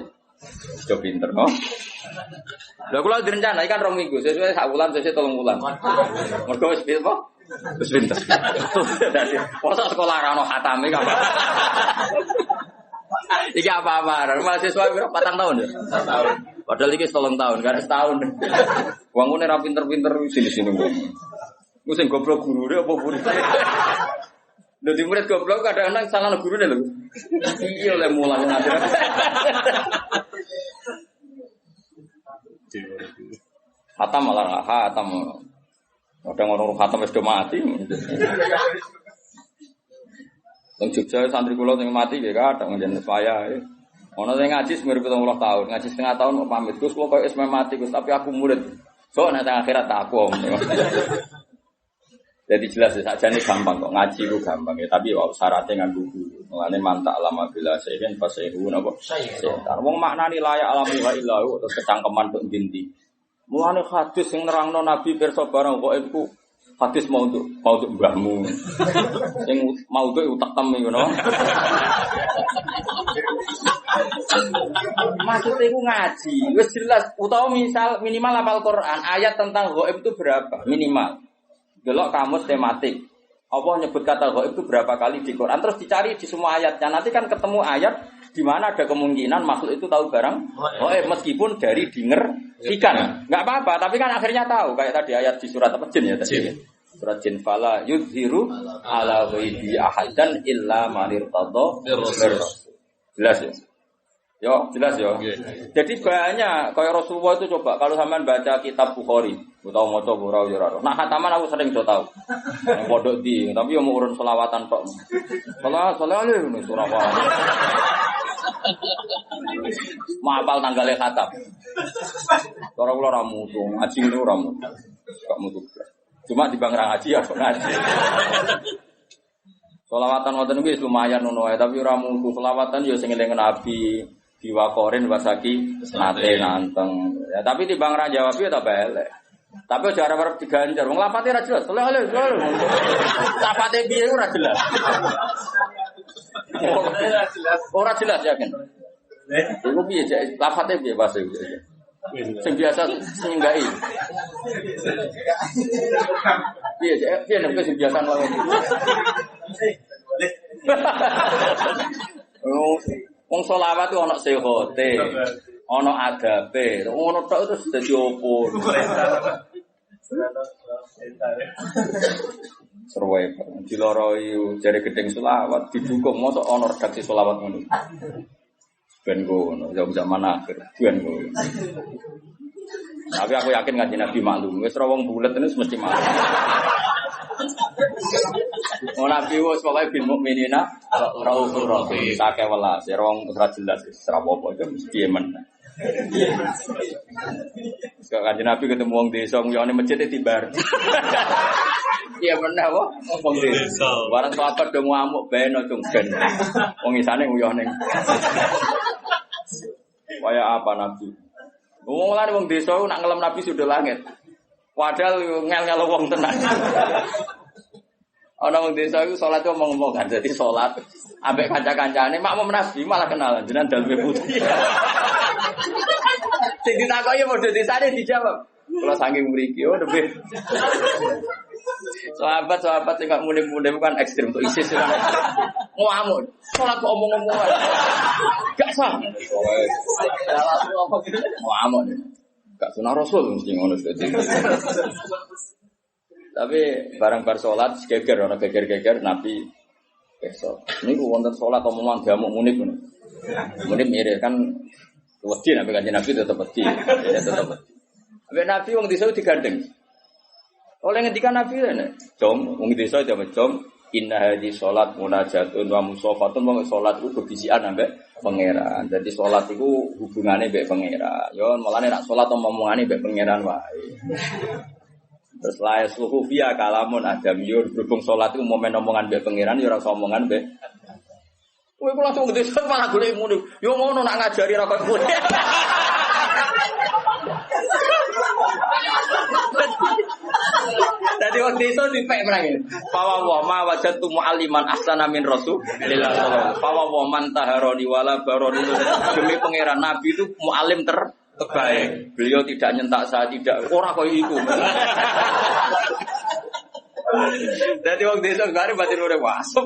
Sudah pinter no. Lha kula direncana kan 2 minggu, sesuai sak wulan, sesuai 3 wulan. Mergo wis pinter. Wis pinter. Dadi mosok sekolah ra ono khatame kan. Iki apa-apa, mahasiswa berapa 4 tahun ya? 4 tahun. Padahal iki 3 tahun, kan setahun. Wong ngene ra pinter-pinter sini-sini wong. Ku sing goblok gurune apa murid. Lho di murid goblok kadang-kadang salah gurune lho. Iya oleh mulang nanti. Hatam malah hatam. Kadang orang hatam wis do mati. Wong Jogja santri kula sing mati nggih kadang njen saya. Ono sing ngaji semir 70 tahun, ngaji setengah tahun kok pamit. Gus kok wis mati Gus, tapi aku murid. So nek akhirat tak aku. Jadi jelas sakjane gampang kok ngaji ku gampang ya, tapi wae syaratnya nganggo guru. Mulane mantak lama bila sehen fasehu napa? Setan. Wong maknani layak alamu wa illahu terus kecangkeman kok ndi. Mulane hadis sing nerangno Nabi pirsa barang kok iku hadis mau untuk mbahmu. Sing mau untuk utekem ngono. Maksudnya iku ngaji, wis jelas utawa misal minimal hafal Quran, ayat tentang ghaib itu berapa? Minimal. Delok kamus tematik. Allah nyebut kata ghaib itu berapa kali di Quran, terus dicari di semua ayatnya. Nanti kan ketemu ayat di mana ada kemungkinan makhluk itu tahu barang ghaib meskipun dari dengerkan. Enggak apa-apa, tapi kan akhirnya tahu. Kayak tadi ayat di surat apa jin ya tadi. Surat jin fala yudhiru ala ghaibi ahadan illa man irtada. Jelas ya? Yo, jelas yo. Jadi banyak kayak Rasulullah itu coba kalau sampean baca kitab Bukhari, utawa maca ora yo ora. Nah, khataman aku sering do tau. Nang pondok di, tapi yo mau urun selawatan tok. Salah ini surah apa? Maapal tanggalnya khatam. Cara kula ora mutu, ngaji niku ora mutu. Kok mutu. Cuma di bang ngaji ya kok ngaji. Selawatan ngoten niku lumayan ngono ae, tapi ora mutu. Selawatan yo sing eling Nabi. Diwakorin wasaki nate nanteng. Ya, tapi timbang ra jawab ya tak belek. Tapi aja arep diganjar. Wong lapate ra jelas. Oleh. Lapate piye ora jelas. Ora jelas ya kan. Iku piye lapate piye bahasa iku. Sing biasa sing nggai. Piye nek sing biasa wae. Wong selawat itu ana sehote, ana adabe, ngono tok terus dadi opo. Serwe diloroi jare gedeng selawat didukung mosok ana redaksi selawat ngono. Ben ngono, zaman akhir ben ngono. Tapi aku yakin kanjeng Nabi maklum, wis ra wong bulet ini mesti maklum. Nabi wis pokoke bil mukminina raufur rahim, sakeh welas, rong ora jelas wis ora apa-apa itu mesti men. Sekali kanjeng Nabi ketemu wong desa nguyone masjid tibar. Iya bener kok, wong desa. Barang sahabat do ngamuk ben ojo ben. Wong isane nguyone. Kaya apa Nabi? Wong lan wong desa nak ngelem Nabi sudah langit. Padahal ngel-ngel wong tenan. Ana wong desa iku salat ku ngomong kan dadi salat ambek kanca-kancane makmum Nabi malah kenalan jenengan daleme putih. Sing ditakoki padha desane dijawab. Kula saking mriki oh lebih. Sahabat-sahabat sing gak muni-muni kan ekstrem tuh ISIS kan. Ngamuk. Salat kok omong-omongan. Gak sah. Ngamuk. Gak sunah Rasul mesti ngono dadi. Tapi barang bar salat geger ana geger-geger Nabi besok. Niku wonten salat omongan diamuk munib ngono. Munib mirip kan wedi nek kanjeng Nabi tetep wedi. Ya tetep. Ambek Nabi wong desa digandeng. Oleh ngendikan Nabi rene, "Jom, wong desa jaman jom, inna hadhi salat munajatun wa musafatun." Wong salat iku bebisikan ambek pangeran. Jadi salat iku hubungane mbek pangeran. Yo mulane nek salat omongane mbek pangeran wae. Terus lae suhu via kalamun adam yo berhubung salat iku momen omongan mbek pangeran yo ora usah omongan mbek. Kowe kok langsung gede malah golek ngono. Yo ngono nak ngajari ra kok ngono. Tadi waktu itu dipek menangin. Fawa wa ma wajatu mu'alliman ahsana min Rasulillah sallallahu. Fawa wa man taharoni wala baroni. Demi pangeran Nabi itu mu'alim terbaik. Beliau tidak nyentak saya tidak. Ora koyo iku. Jadi waktu itu kemarin batin udah wasop.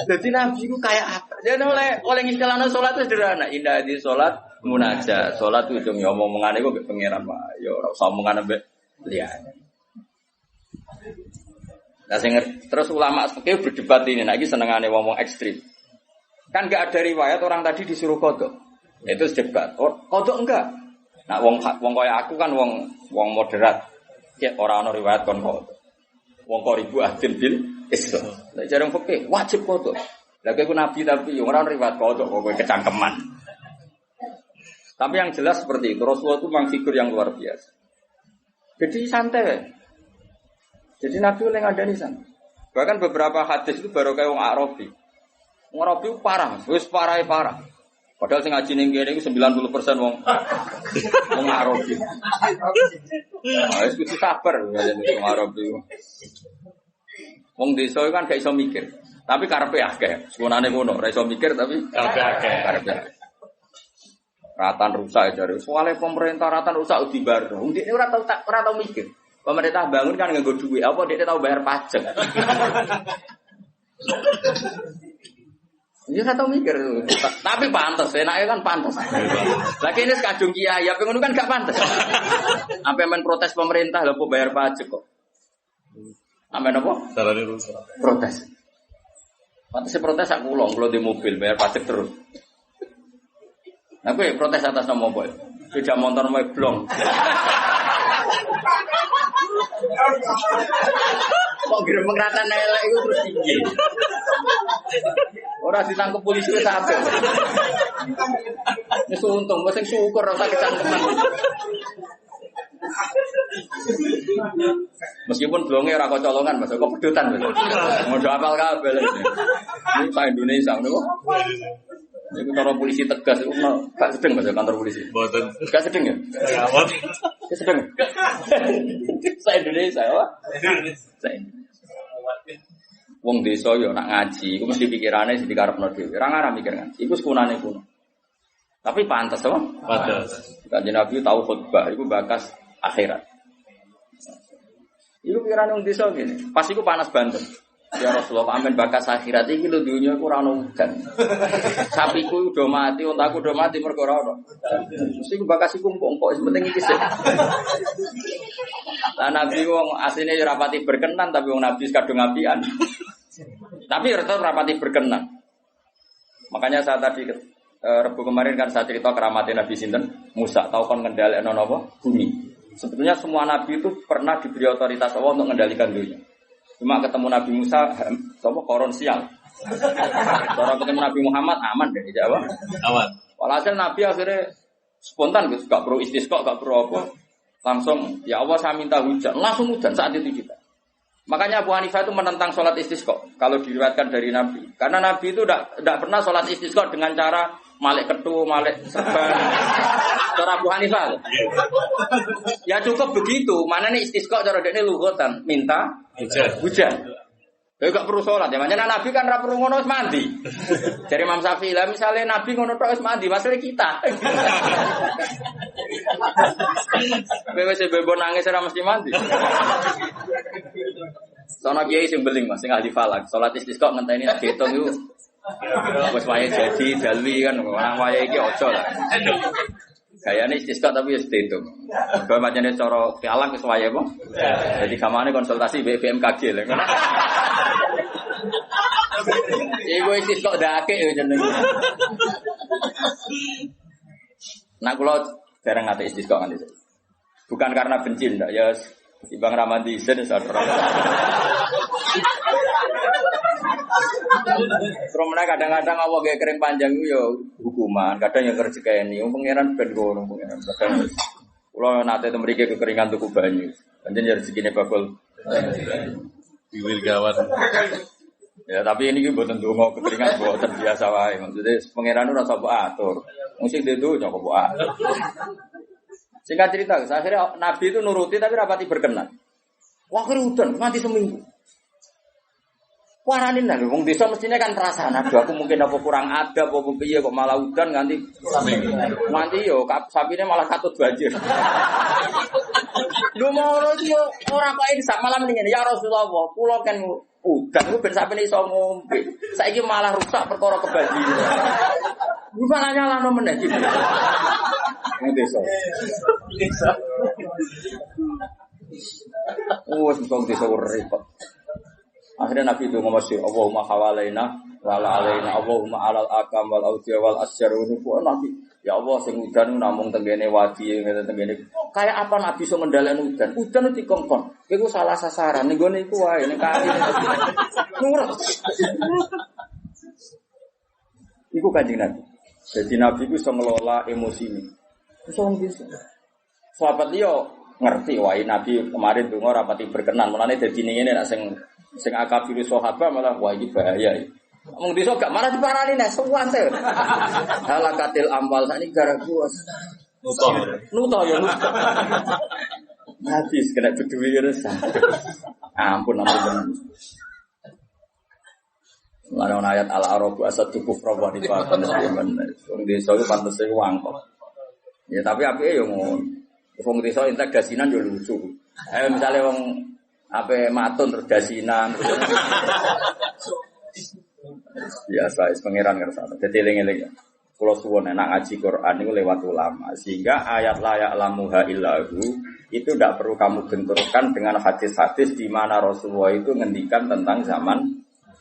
Jadi Nabi itu kayak apa? Dia oleh istilahnya sholat itu sederhana. Indah di sholat munajat. Sholat itu cuma ngomong-ngomongan itu pengiran pak. Yo, usah omongan ambek lihat. Nah, terus ulama fikih berdebat ini. Lagi senengane ngomong ekstrim. Kan nggak ada riwayat orang tadi disuruh kodok. Itu debat. Oh, kodok enggak? Nah, wong kaya aku kan wong moderat. Ya orang ana riwayat kon kodok. Wong kok ribu adil bil Islam. Nek jarang fikih wajib kodok. Lah kowe nabi tapi yo ora riwayat kodok kok kowe kecangkeman. Tapi yang jelas seperti itu Rasulullah itu memang figur yang luar biasa. Jadi santai. Jadi Nabi oleh ngadani santai. Bahkan beberapa hadis itu baru kayak wong Arabi. Wong Arabi parah, wis parah. Padahal sing ngaji ning kene iku 90% wong Arabi. Ah, wis kudu sabar wong Arabi. Wong desa kan gak iso mikir, tapi karepe akeh. Sekunane ngono, ora iso mikir tapi karepe akeh. Ratan rusak jare. Soale pemerintah ratan rusak dibar. Wong dekne ora tau mikir. Pemerintah bangun kan nganggo duit, apa dekne tau bayar pajak. Dia nggak tahu mikir, tapi pantas, enaknya kan pantas. Lagi ini sekadung kiai, apa ngono kan gak pantas. Sampai main protes pemerintah, lalu bayar pajak kok. Sampai apa? Protes. Pantasnya protes aku ulang, kalau di mobil bayar pajak terus. Nah, gue protes atas nama boy, tidak motor mau blong. Kok kira pengratan elek itu terus tinggi. Orang ditangkap polisi itu sampai. Ini untung, masih syukur rasa kecangkeman. Meskipun blongnya orang colongan, masuk kok pedutan. Mau apal kabel. Ini saya Indonesia, ini kantor polisi tegas, gak sedeng masuk kantor polisi. Gak sedeng ya? Gak sedeng. Saya Indonesia, Pak. Saya wong desa yo nak ngaji, iku mesti pikirane sing dikarepno dhewe. Ora ngarep mikir ngaji, iku sekunane kuno. Tapi pantes apa? Pantes. Kanjeng Nabi tahu khutbah, iku bakas akhirat. Iku pikirane wong desa ngene. Pas iku panas banget. Ya Rasulullah, amen bakas akhirat iki lho dunya iku ora ono udan. Sapiku udah mati, untaku udah mati mergo ora ono. Mesti iku bakas iku empuk-empuk, penting iki sih. Lah Nabi wong asline ora pati berkenan tapi wong Nabi kadung apian. Tapi tetap rapati berkenan. Makanya saya tadi Rebu kemarin kan saya cerita keramatnya Nabi sinten Musa tahu kon ngendhalekno napa bumi. Sebetulnya semua nabi itu pernah diberi otoritas Allah untuk mengendalikan dunia. Cuma ketemu Nabi Musa sapa koron sial. Cara ketemu Nabi Muhammad aman deh Jawa. Aman. Walhasil Nabi akhirnya spontan gitu, gak perlu istisqa, gak perlu apa. Langsung ya Allah saya minta hujan, langsung hujan saat itu juga. Makanya Abu Hanifah itu menentang sholat istisqa kalau diriwayatkan dari Nabi. Karena Nabi itu tidak pernah sholat istisqa dengan cara malik ketu, malik serban. Cara Abu Hanifah. Ya cukup begitu. Mana nih istisqa cara dekne lughatan, minta hujan. Ya gak perlu sholat ya. Makanya Nabi kan ra perlu ngono wis mandi. Dari Imam Syafi'i lah misalnya Nabi ngono tok wis mandi, masalah kita. Wis bebo nangis ora mesti mandi. Sono kiai sing beling Mas, sing ahli falak. Salat istisqa ngenteni diitung iku wis wayahe jadi dalwi kan orang wayahe iki aja lah. Gayane istisqa tapi wis diitung. Bae macane cara falak wis wayahe apa? Jadi kamane konsultasi BMKG lho. Iku istisqa dake yo jenenge. Nah kula jarang ngate istisqa kan itu. Bukan karena benci ndak ya Ibang Ramadi Isen saudara. Terus kadang-kadang Allah kayak kering panjang itu ya hukuman, kadang yang kerja kayak ini, pangeran ben gono pangeran. Kalau nanti mereka kekeringan tuku banyu, panjang rezekinya bakal Iwil gawat. Ya tapi ini buat tentu mau kekeringan buat terbiasa wae. Maksudnya pangeran itu rasa atur, mesti dia tuh nyokok buat. Singkat cerita, akhirnya Nabi itu nuruti tapi rapati berkenan. Wah kerutan, mati seminggu. Waranin lah, wong desa mestinya kan perasaan. Aduh, aku mungkin apa kurang ada, apa piye kok malah udan nganti yo sapine malah katut banjir. Lu mau yo ora kok insaf malam ngene ya Rasulullah, kula kan udan ku ben sapine iso ngombe. Saiki malah rusak perkara kebanjiran. Lu malah nyalano meneh iki. Ning desa. Wes mung desa repot. Akhirnya Nabi itu ngomong sih, Allahumma hawalaina wala alaina, Allahumma alal akam wal audia wal asyar. Nabi, ya Allah sing udan namung tenggene wadi, tenggene. Kayak apa Nabi iso ngendhaleni udan? Udan itu dikongkon. Iku salah sasaran. Ning gone iku wae ning kali. Nurut. Iku Kanjeng Nabi. Jadi Nabi itu iso ngelola emosi ini. Iso bisa. Sahabat liya ngerti wae Nabi kemarin donga rapati berkenan. Mulane dadi ngene nek sing akabiru sahabat malah wah iki bahaya iki. Wong desa gak malah diparani nek suwante. Halakatil amwal sakniki gara kuwas. Nuto ya nuto. Habis kena beduwi resah. Ampun. Lan ana ayat al-arabu asadu kufra wa nifaqan. Wong desa iki pantese wangkok. Ya tapi apike yo ngono. Wong desa entek dasinan yo lucu. Misale wong apa matun terus dasinan biasa pangeran ngersane dadi eling-eling kula suwun nek ngaji Quran niku lewat ulama sehingga ayat la ya'lamuha illahu itu tidak perlu kamu benturkan dengan hadis-hadis di mana Rasulullah itu ngendikan tentang zaman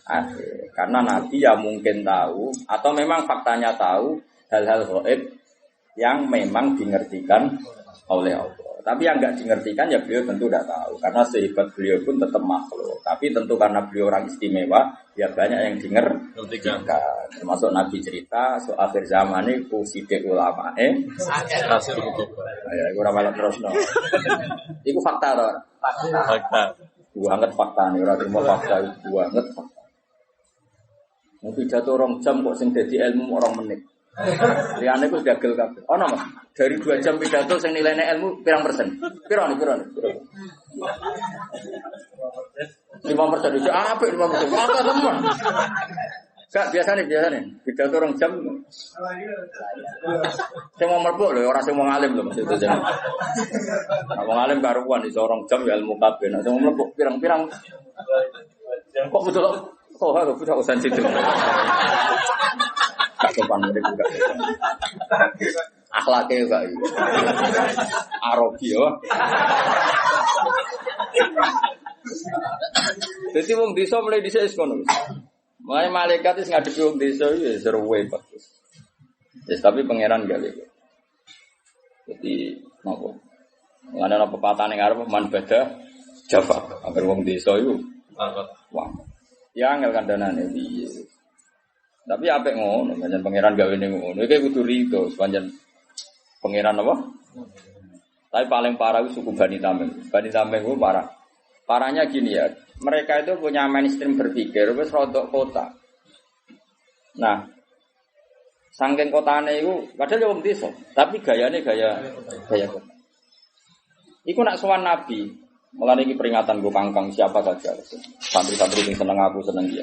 akhir karena Nabi ya mungkin tahu atau memang faktanya tahu hal-hal gaib yang memang dimengertikan oleh Allah. Tapi yang enggak dimengertikan ya beliau tentu tidak tahu karena sehebat beliau pun tetap makhluk. Tapi tentu karena beliau orang istimewa, ya banyak yang dimengertikan. Termasuk Nabi cerita soal akhir zaman ini kuside ulama ya ora malah terusno. Iku fakta to. Fakta. Banget fakta nih, ora terima fakta itu banget fakta. Mungkin jatuh orang jam kok sing dadi ilmu orang menit. Liane ku gagel kabeh. Ono Mas, dari 2 jam pidato sing nilainya ilmu pirang persen? Piro nih? 5% itu apik 5%. Maka teman. Gak biasa nih pidato orang jam. Sing mau mlebu lho, ora sing mau ngalim lho maksud itu. Wong alim karuan iso orang jam ya ilmu kabeh. Nek sing mau mlebu pirang-pirang. Kok betul kok harus punya usaha situ. Tak sopan murid juga. Akhlaknya juga. Arogi ya. Jadi wong desa mulai dhisik wis ngono. Mulai malaikat wis ngadepi wong desa ya seru wae bagus. Yes, tapi pangeran gak lek. Jadi napa? Ngene pepatah ning arep man bada Java. Agar wong desa iku wah. Ya angel kandhanane piye. Tapi apik ngono, pancen pangeran gawe ning ngono. Iki kudu rido, pancen pangeran apa? Tapi paling parah itu suku Bani Tamim. Bani Tamim itu parah. Parahnya gini ya, mereka itu punya mainstream berpikir wis rodok kota. Nah, Saking kotane iku padahal ya wong desa, tapi gayane gaya kota. Iku nak sowan Nabi, mulane iki peringatan go kangkang siapa saja. Santri-santri sing seneng aku seneng dia.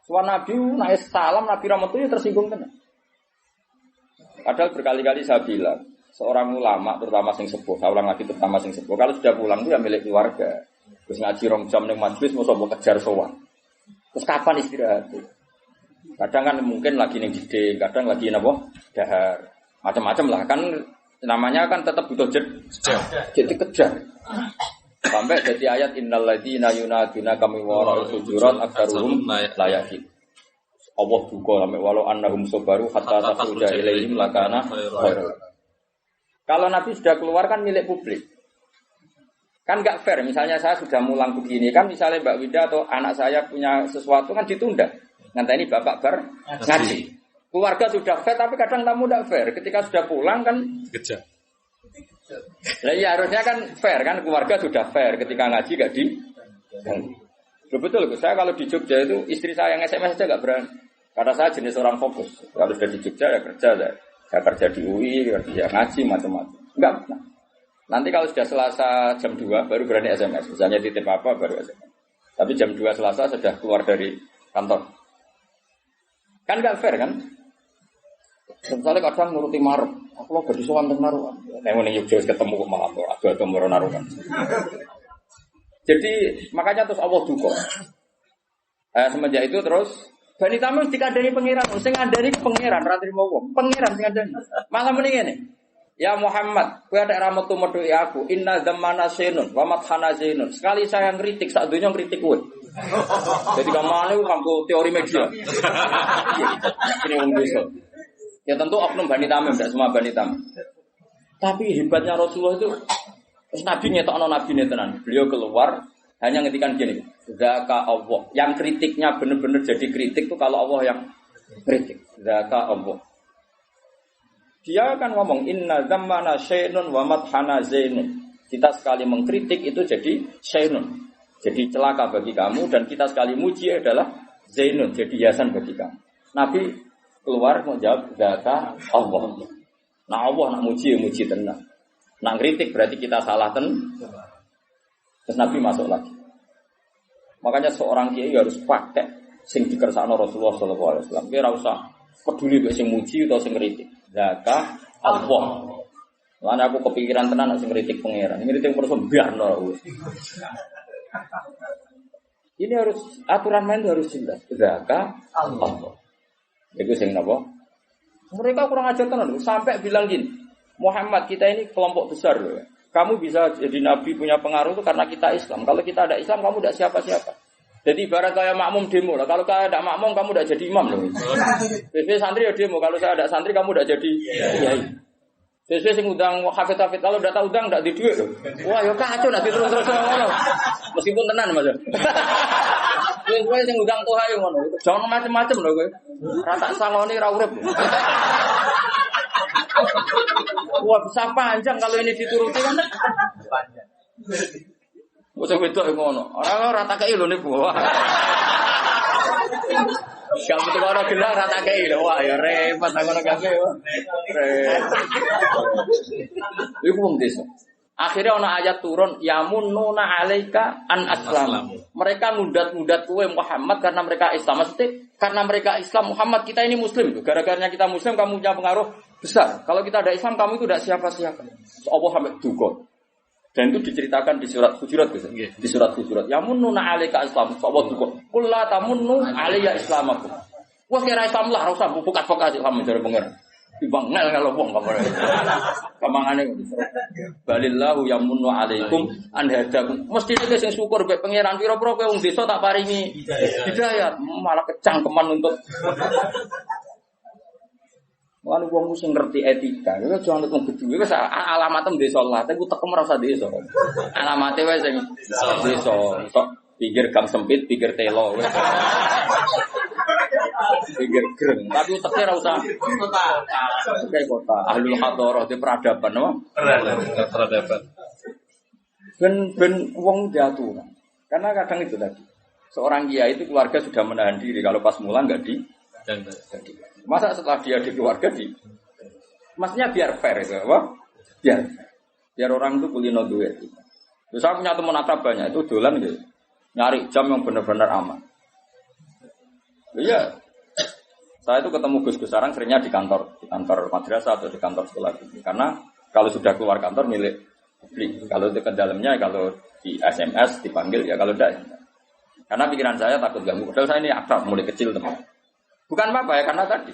Sowan Nabi nak salam Nabi rahmatu ya tersinggung tenan. Padahal berkali-kali saya bilang, seorang ulama terutama sing sepuh, saya ulang lagi terutama sing sepuh, kalau sudah pulang itu ya milik keluarga. Terus ngaji 2 jam ning majelis mosok mbok kejar sowan. Terus kapan istirahat? Kadang kan mungkin lagi ning gede, kadang lagi napa? Dahar. Macam-macam lah kan namanya kan tetap butuh jadi kejar. Sampai jadi ayat innal ladzina yunaduna kami wara sujurat aksaruhum la yakin. Allah duka sampai walau annahum sabaru hatta tafuja ilaihim lakana khairun. Kalau Nabi sudah keluar kan milik publik. Kan enggak fair, misalnya saya sudah mulang begini kan misalnya Mbak Wida atau anak saya punya sesuatu kan ditunda. Nganteni bapak ngaji. Keluarga sudah fair tapi kadang tamu tidak fair. Ketika sudah pulang kan kejar. Lah ya harusnya kan fair kan keluarga sudah fair ketika ngaji enggak di. Betul saya kalau di Jogja itu istri saya yang SMS aja enggak berani. Karena saya jenis orang fokus. Kalau sudah di Jogja ya kerja saya kerja di UI, kerja ngaji macam-macam. Enggak. Nanti kalau sudah Selasa jam 2 baru berani SMS. Misalnya titip apa baru SMS. Tapi jam 2 Selasa sudah keluar dari kantor. Kan gak fair kan? Misalnya kadang nuruti marep, aku lo berdua sowan teng naruhan. Nek ning Yogyakarta ketemu kok malah ada moro naruhan. Jadi makanya terus Allah duka. Semenjak itu terus Bani Tamim dikandani pangeran, sing ngandani pangeran ra trimo wong. Pangeran sing ngandani. Malah muni ngene. Ya Muhammad, kowe ada rahmatu meduhi aku. Inna zamana senun wa mathana zainun. Sekali saya ngritik sak donya ngritik kowe. Jadi kamane kanggo teori media. Ini wong desa. Ya tentu oknum Bani Tamim, tidak semua Bani Tamim. Tapi hebatnya Rasulullah itu Nabi ngetokno nabine tenan. Beliau keluar hanya ngetikan gini, zaka Allah. Yang kritiknya benar-benar jadi kritik itu kalau Allah yang kritik. Zaka Allah. Dia akan ngomong inna zammana syainun wa madhana zainun. Kita sekali mengkritik itu jadi syainun. Jadi celaka bagi kamu dan kita sekali muji adalah zainun, jadi hiasan bagi kamu. Nabi keluar menjawab zaka Allah. Nah Allah nak muji tenang. Nak kritik berarti kita salah Terus Nabi masuk lagi. Makanya seorang kiai harus pakai sing dikersakno Rasulullah sallallahu alaihi wasallam. Kira usah peduli mek sing muji atau sing kritik. Zaka Allah. Lan aku kepikiran tenan sing kritik pangeran. Ngritik terus biarno. Ini harus aturan main itu harus jelas. Zaka Allah. Itu sing napa? Mereka kurang ajar tenan sampai bilang gini, Muhammad kita ini kelompok besar loh. Kamu bisa jadi nabi punya pengaruh itu karena kita Islam. Kalau kita ada Islam kamu tidak siapa-siapa. Jadi ibarat kayak makmum demo lah. Kalau saya ada makmum kamu tidak jadi imam loh. Sesuai santri ya demo. Kalau saya ada santri kamu tidak jadi kiai. Sesuai sing undang hafid-hafid kalau udah tahu undang tidak di duit loh. Wah ya kacau nanti terus ngono. Meskipun tenan Mas. Kowe sing undang tuh ayo ngono. Jangan macam-macam loh kowe. Rata saloni ra urip. Wah bisa panjang kalau ini dituruti kan. Panjang. Bocah wedok ngono. Ora rata kei lho niku. Kamu tuh orang gelar rata kei lho. Wah ya repot ngono kabeh. Iku wong desa. Akhirnya ana ayat turun yamununa alaika an aslam. Mereka ngudat-ngudat kowe Muhammad karena mereka Islam. Maksudnya karena mereka Islam Muhammad kita ini muslim itu. Gara-garanya kita muslim kamu punya pengaruh besar. Kalau kita ada Islam kamu itu tidak siapa-siapa. Allah sampai duka. Dan itu diceritakan di surat Hujurat gitu. Di surat Hujurat. Yamununa alaika Islam. Allah duka. Qul la tamunnu alayya islamakum. Wah kira Islam lah, ora usah bukat-bukat Islam dari pengen. Ibang ngel kalau wong kabar. Kamangane balillahu yamunnu alaikum an hadakum. Mesti nek sing syukur mek pangeran pira-pira kowe wong desa tak paringi hidayah, malah kecangkeman untuk Lalu wong sing ngerti etika, iku aja anut wong gedhe wis alamatem desa Allah, tapi tekem ora usah desa. Alamate wae sing desa, tok pinggir gang sempit, pinggir telo wis. Pinggir greng, tapi teke ora usah kota. Kayak kota, ahlul hadarah di peradaban, no? Peradaban. Ben wong diatur. Karena kadang itu tadi. Seorang kiai itu keluarga sudah menahan diri kalau pas mulang enggak Masa setelah dia di keluarga maksudnya biar fair itu, apa? Biar orang itu kulino duit. Terus saya punya teman akrab banyak itu dolan gitu, nyari jam yang benar-benar aman. Iya, saya itu ketemu Gus Sarang seringnya di kantor madrasah atau di kantor sekolah gitu. Karena kalau sudah keluar kantor milik publik, kalau itu ke dalamnya, kalau di SMS dipanggil ya, kalau tidak. Karena pikiran saya takut ganggu. Padahal saya ini akrab mulai kecil teman. Bukan apa ya, karena tadi.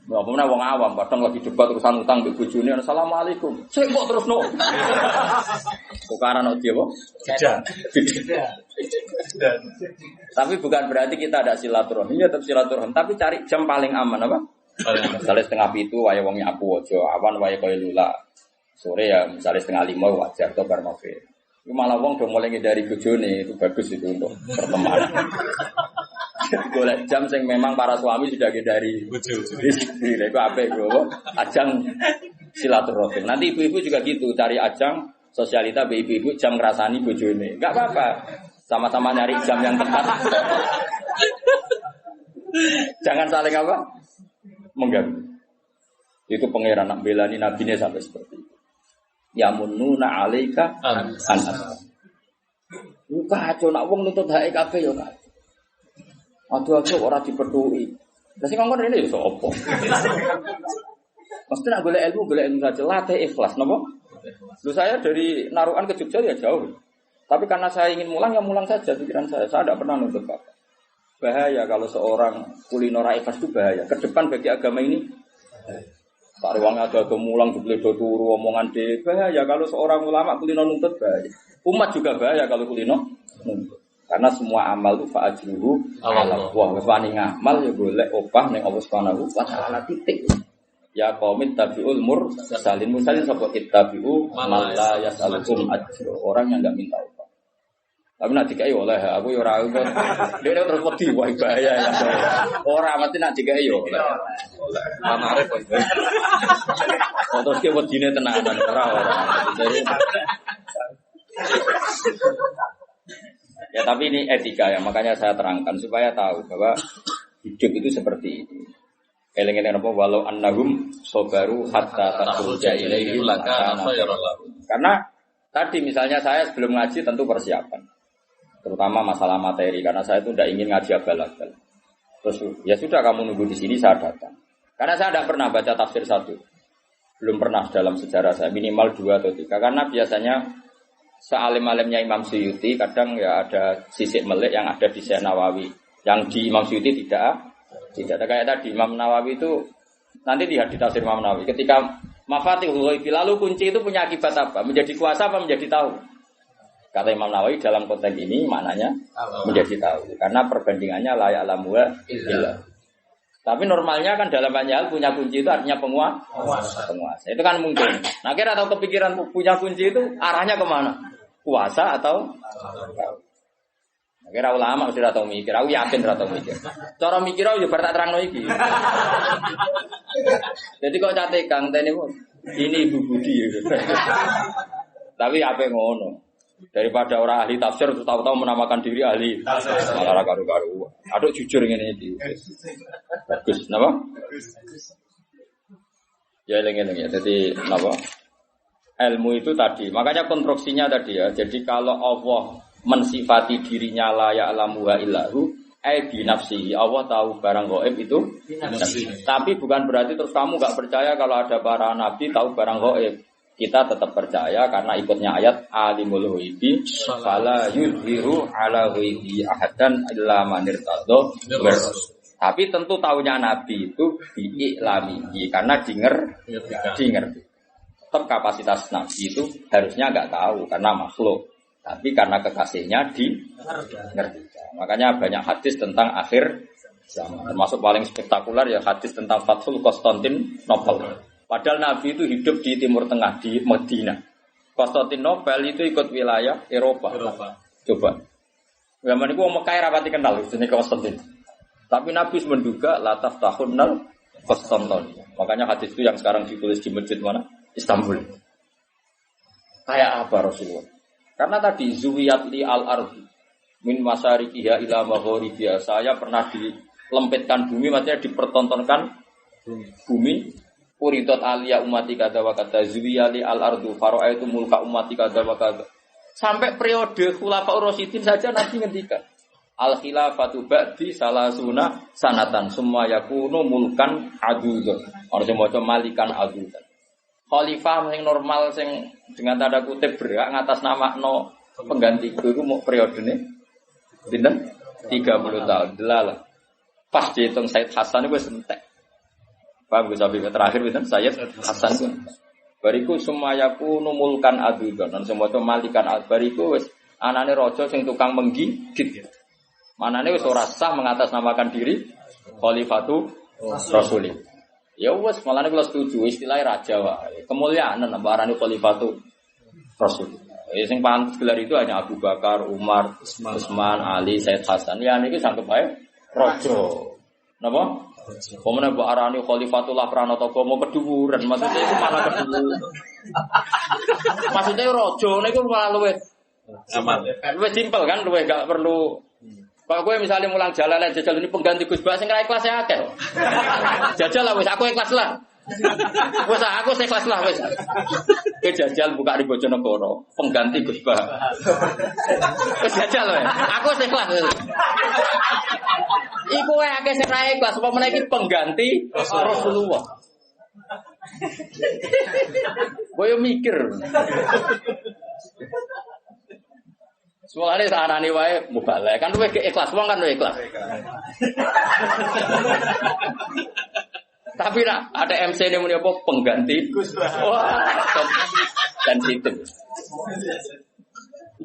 Nggak pernah wong awam, kadang lagi debat urusan utang di bojone, assalamualaikum. Saya kok terus no. Tukaran dia kok. Tidak. Tapi bukan berarti kita ada silaturahmi, ya tetap silaturahmi. Tapi cari jam paling aman apa? Misalnya setengah itu waya wongnya aku ojo, awan waya koyo lula. Sore ya misalnya setengah 5 wajar atau bar maghrib. Itu malah wong udah mulai dari bojone, itu bagus itu untuk pertemanan. Golek jam sing memang para suami sudah dari istri. Itu apik lho. Ajang silaturahim. Nanti ibu-ibu juga gitu, cari ajang sosialita ibu-ibu jam ngrasani bojone. Enggak apa-apa. Sama-sama nyari jam yang tepat. Jangan saling apa? Mengganggu. Itu pangeran nak belani nabine sampai seperti itu. Ya mununa alaika anas. Buka aja nak wong nuntut hak kabeh yo kabeh. Aduh ora dipethuki. Lah sing ngomong rene ya sapa? Mesti nak golek ilmu saja latih ikhlas napa? Lu saya dari Narukan ke Jogja ya jauh. Tapi karena saya ingin mulang ya mulang saja pikiran saya. Saya tidak pernah nuntut Bapak. Bahaya kalau seorang kulino ikhlas itu bahaya. Ke depan bagi agama ini Pak Ruang ada mulang dibledo turu omongan dhewe bahaya kalau seorang ulama kulino nuntut bahaya. Umat juga bahaya kalau kulino nuntut. Karena semua amal itu fa'ajruhu Allah. Wah, wani ngamal ya golek opah ning Allah Subhanahu wa taala titik. Ya qaumit tabiul mursalin sapa ittabi'u man la yas'alukum ajra. Orang yang enggak minta upah. Tapi nek dikai oleh aku ya ora kok. Dene terus wedi wae bahaya ya. Ora mesti nek dikai yo oleh. Amarep kok. Terus ki wedine tenanan ora. Ya tapi ini etika ya, makanya saya terangkan supaya tahu bahwa hidup itu seperti ini. Eleng-eleng apa walau annahum sabaru hatta takhruja ilaihi lakana khairan lahum. Karena tadi misalnya saya sebelum ngaji tentu persiapan. Terutama masalah materi karena saya itu tidak ingin ngaji abal-abal. Terus ya sudah kamu nunggu di sini saya datang. Karena saya tidak pernah baca tafsir satu. Belum pernah dalam sejarah saya minimal 2 atau 3 karena biasanya sealim-alimnya Imam Suyuti kadang ya ada sisik melik yang ada di Syekh Nawawi. Yang di Imam Suyuti tidak ada kayak tadi Imam Nawawi itu nanti lihat di tafsir Imam Nawawi ketika Mafatihul Ghaib lalu kunci itu punya akibat apa? Menjadi kuasa apa menjadi tahu? Kata Imam Nawawi dalam konteks ini maknanya menjadi tahu karena perbandingannya la ya'lamu illa. Tapi normalnya kan dalam banyak hal punya kunci itu artinya penguasa. Itu kan mungkin. Nah kira atau kepikiran punya kunci itu arahnya kemana? Kuasa atau? Nah, kira ulama sudah tahu mikir. Aku yakin sudah tahu mikir. Cara mikir aku juga tak terang lagi. Jadi kok catai kang ini Ibu Budi. Tapi apa yang ngono? Daripada orang ahli tafsir terus tahu-tahu menamakan diri ahli malah karu-karu. Aduk jujur ngene iki. Bagus, napa? Ya eling-eling ya. Jadi napa? Ilmu itu tadi. Makanya konstruksinya tadi ya. Jadi kalau Allah mensifati dirinya la ya'lamu wa illahu bi nafsihi. Allah tahu barang gaib itu tapi bukan berarti terus kamu enggak percaya kalau ada para nabi tahu barang gaib. Kita tetap percaya karena ikutnya ayat alimul ghaibi fala yudhiru ala ghaibi ahadan illa man irtadha. Tapi tentu tahunya nabi itu biiklamihi karena dengar. Tetap kapasitas nabi itu harusnya enggak tahu karena makhluk. Tapi karena kekasihnya ngerti. Makanya banyak hadis tentang akhir zaman. Termasuk paling spektakuler ya hadis tentang Fathul Konstantinopel. Padahal Nabi itu hidup di Timur Tengah, di Medina. Konstantinopel itu ikut wilayah Eropa. Coba. Zaman itu orang Mekah rapati kenal jenis Konstantin. Tapi Nabi menduga lataf tahunnal Konstantin. Makanya hadis itu yang sekarang ditulis di masjid mana? Istanbul. Kayak apa Rasulullah? Karena tadi zuwiyat li al-ardi min masyariqiha ila magharibiha. Saya pernah lempitkan bumi, maksudnya dipertontonkan bumi. Uridat aliyah umati kada wa kada zuwiyali al-ardu fara'aitu mulka umati kada wa kada. Sampai periode Khulafaur Rasyidin saja Nabi ngendikan al-khilafatu ba'di salasuna sanatan summa yakunu mulkan adudun. Orang sing maca malikan adudun. Khalifah sing normal sing dengan tanda kutip berhak ngatasnamakno pengganti iku mau periodene pinten 30 tahun. Delalah. Pas dihitung Said Hasan wis entek. Paham Gus Abi terakhir pinten Sayyid Hasan ku. Bariku sumayaku numulkan adudon dan semua itu malikan bariku wis anane raja sing tukang menggigit. Manane wis ora sah mengatasnamakan diri khalifatu rasulih. Ya wis malane kula setuju istilah raja wae. Kemuliaan nambah arane khalifatu rasul. Sing pantes gelar itu hanya Abu Bakar, Umar, Utsman, Ali, Said Hasan. Ya niki sanggup bae raja. Napa? Pemene mbok arani Khalifatullah Pranataka mau keduwuran, maksudnya itu malah keduwuran. Maksudnya raja niku malah luwih aman. Luwih simpel kan, luwih gak perlu. Kalau gue misalnya mulang jalanan jajal ini pengganti Gus Bah sing ra ikhlas ya akeh. Jajal lah wis aku ikhlas lah. Wis aku ikhlas lah wis. Ke jajal buka di Bojonegoro, pengganti Gus Bah. Wis jajal wae. Aku ikhlas. Iku wae akeh sing ra ikhlas, apa meneh iki pengganti Rasulullah. Kowe mikir. Soalnya saarani wae mubalek kan luwih ikhlas wong kan luwih ikhlas. Tapi nak ada MC ini muni apa pengganti Gus Bah. Wah, sensitif.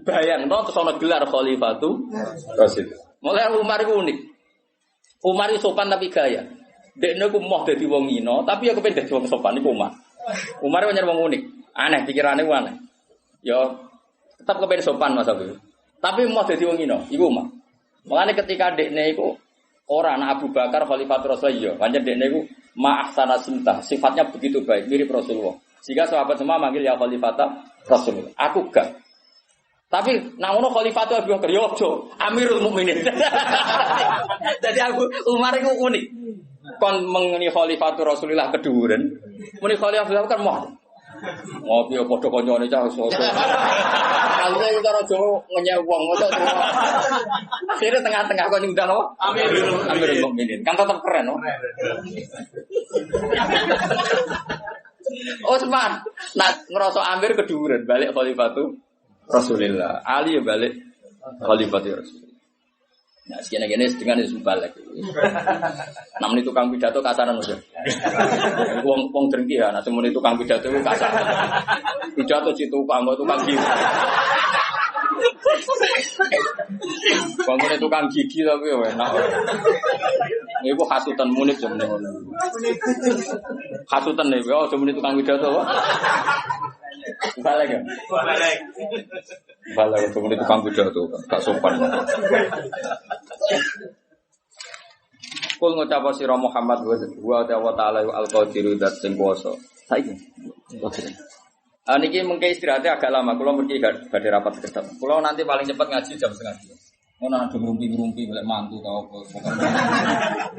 Bayang no terus ana gelar khalifatu Rasul. Mulai Umar iku unik. Umar itu sopan tapi gaya. Dekne ku moh dadi wong ino, tapi ya kepen dadi wong sopan iku Umar. Umar itu wong unik. Aneh pikirane ku aneh. Ya tetap kepen sopan Mas Abi. Tapi mau dadi wong ino, iku mah. Mulane ketika dekne iku ora anak Abu Bakar Khalifatur Rasulullah, pancen dekne iku ma'ahsana sinta, sifatnya begitu baik, mirip Rasulullah. Sehingga sahabat semua manggil ya Khalifatur Rasulullah. Aku gak. Tapi nang ngono Khalifatur Abu Bakar yo ojo, Amirul Mukminin. Jadi aku Umar iku unik. Kon mengeni Khalifatur Rasulullah keduren, muni Khalifatur Abu Bakar mau. Ngopi padha kancane cah soso. Alune iki karo Jawa ngenyek wong ngono. Akhire tengah-tengah kok nyundang apa? Amirul Mukminin. Kan tetep keren, no. Utsman, nak ngerasa Amir keduren balik Khalifatu Rasulullah. Ali ya balik Khalifatu Rasulullah. Nah, sekian-sekian dengan itu balik. Namun itu tukang pidato kasaran aja. Wong drengki ya, nah semun itu tukang pidato itu kasaran. Pidato situ tukang gigi. Bangun itu tukang gigi tapi enak. Iku hasutan munib jemene ngono. Hasutan nek yo semun itu tukang pidato. Balik ya. Balik semun itu tukang pidato gak sopan. Kul ngucap sira Muhammad wa ta'ala al-qadiru dat sing kuwasa. Saiki. Niki mengke istirahatnya agak lama. Kula mriki badhe rapat kedap. Kula nanti paling cepat ngaji jam 1:30. Ngono ada ngrumpi-ngrumpi golek mantu ta apa.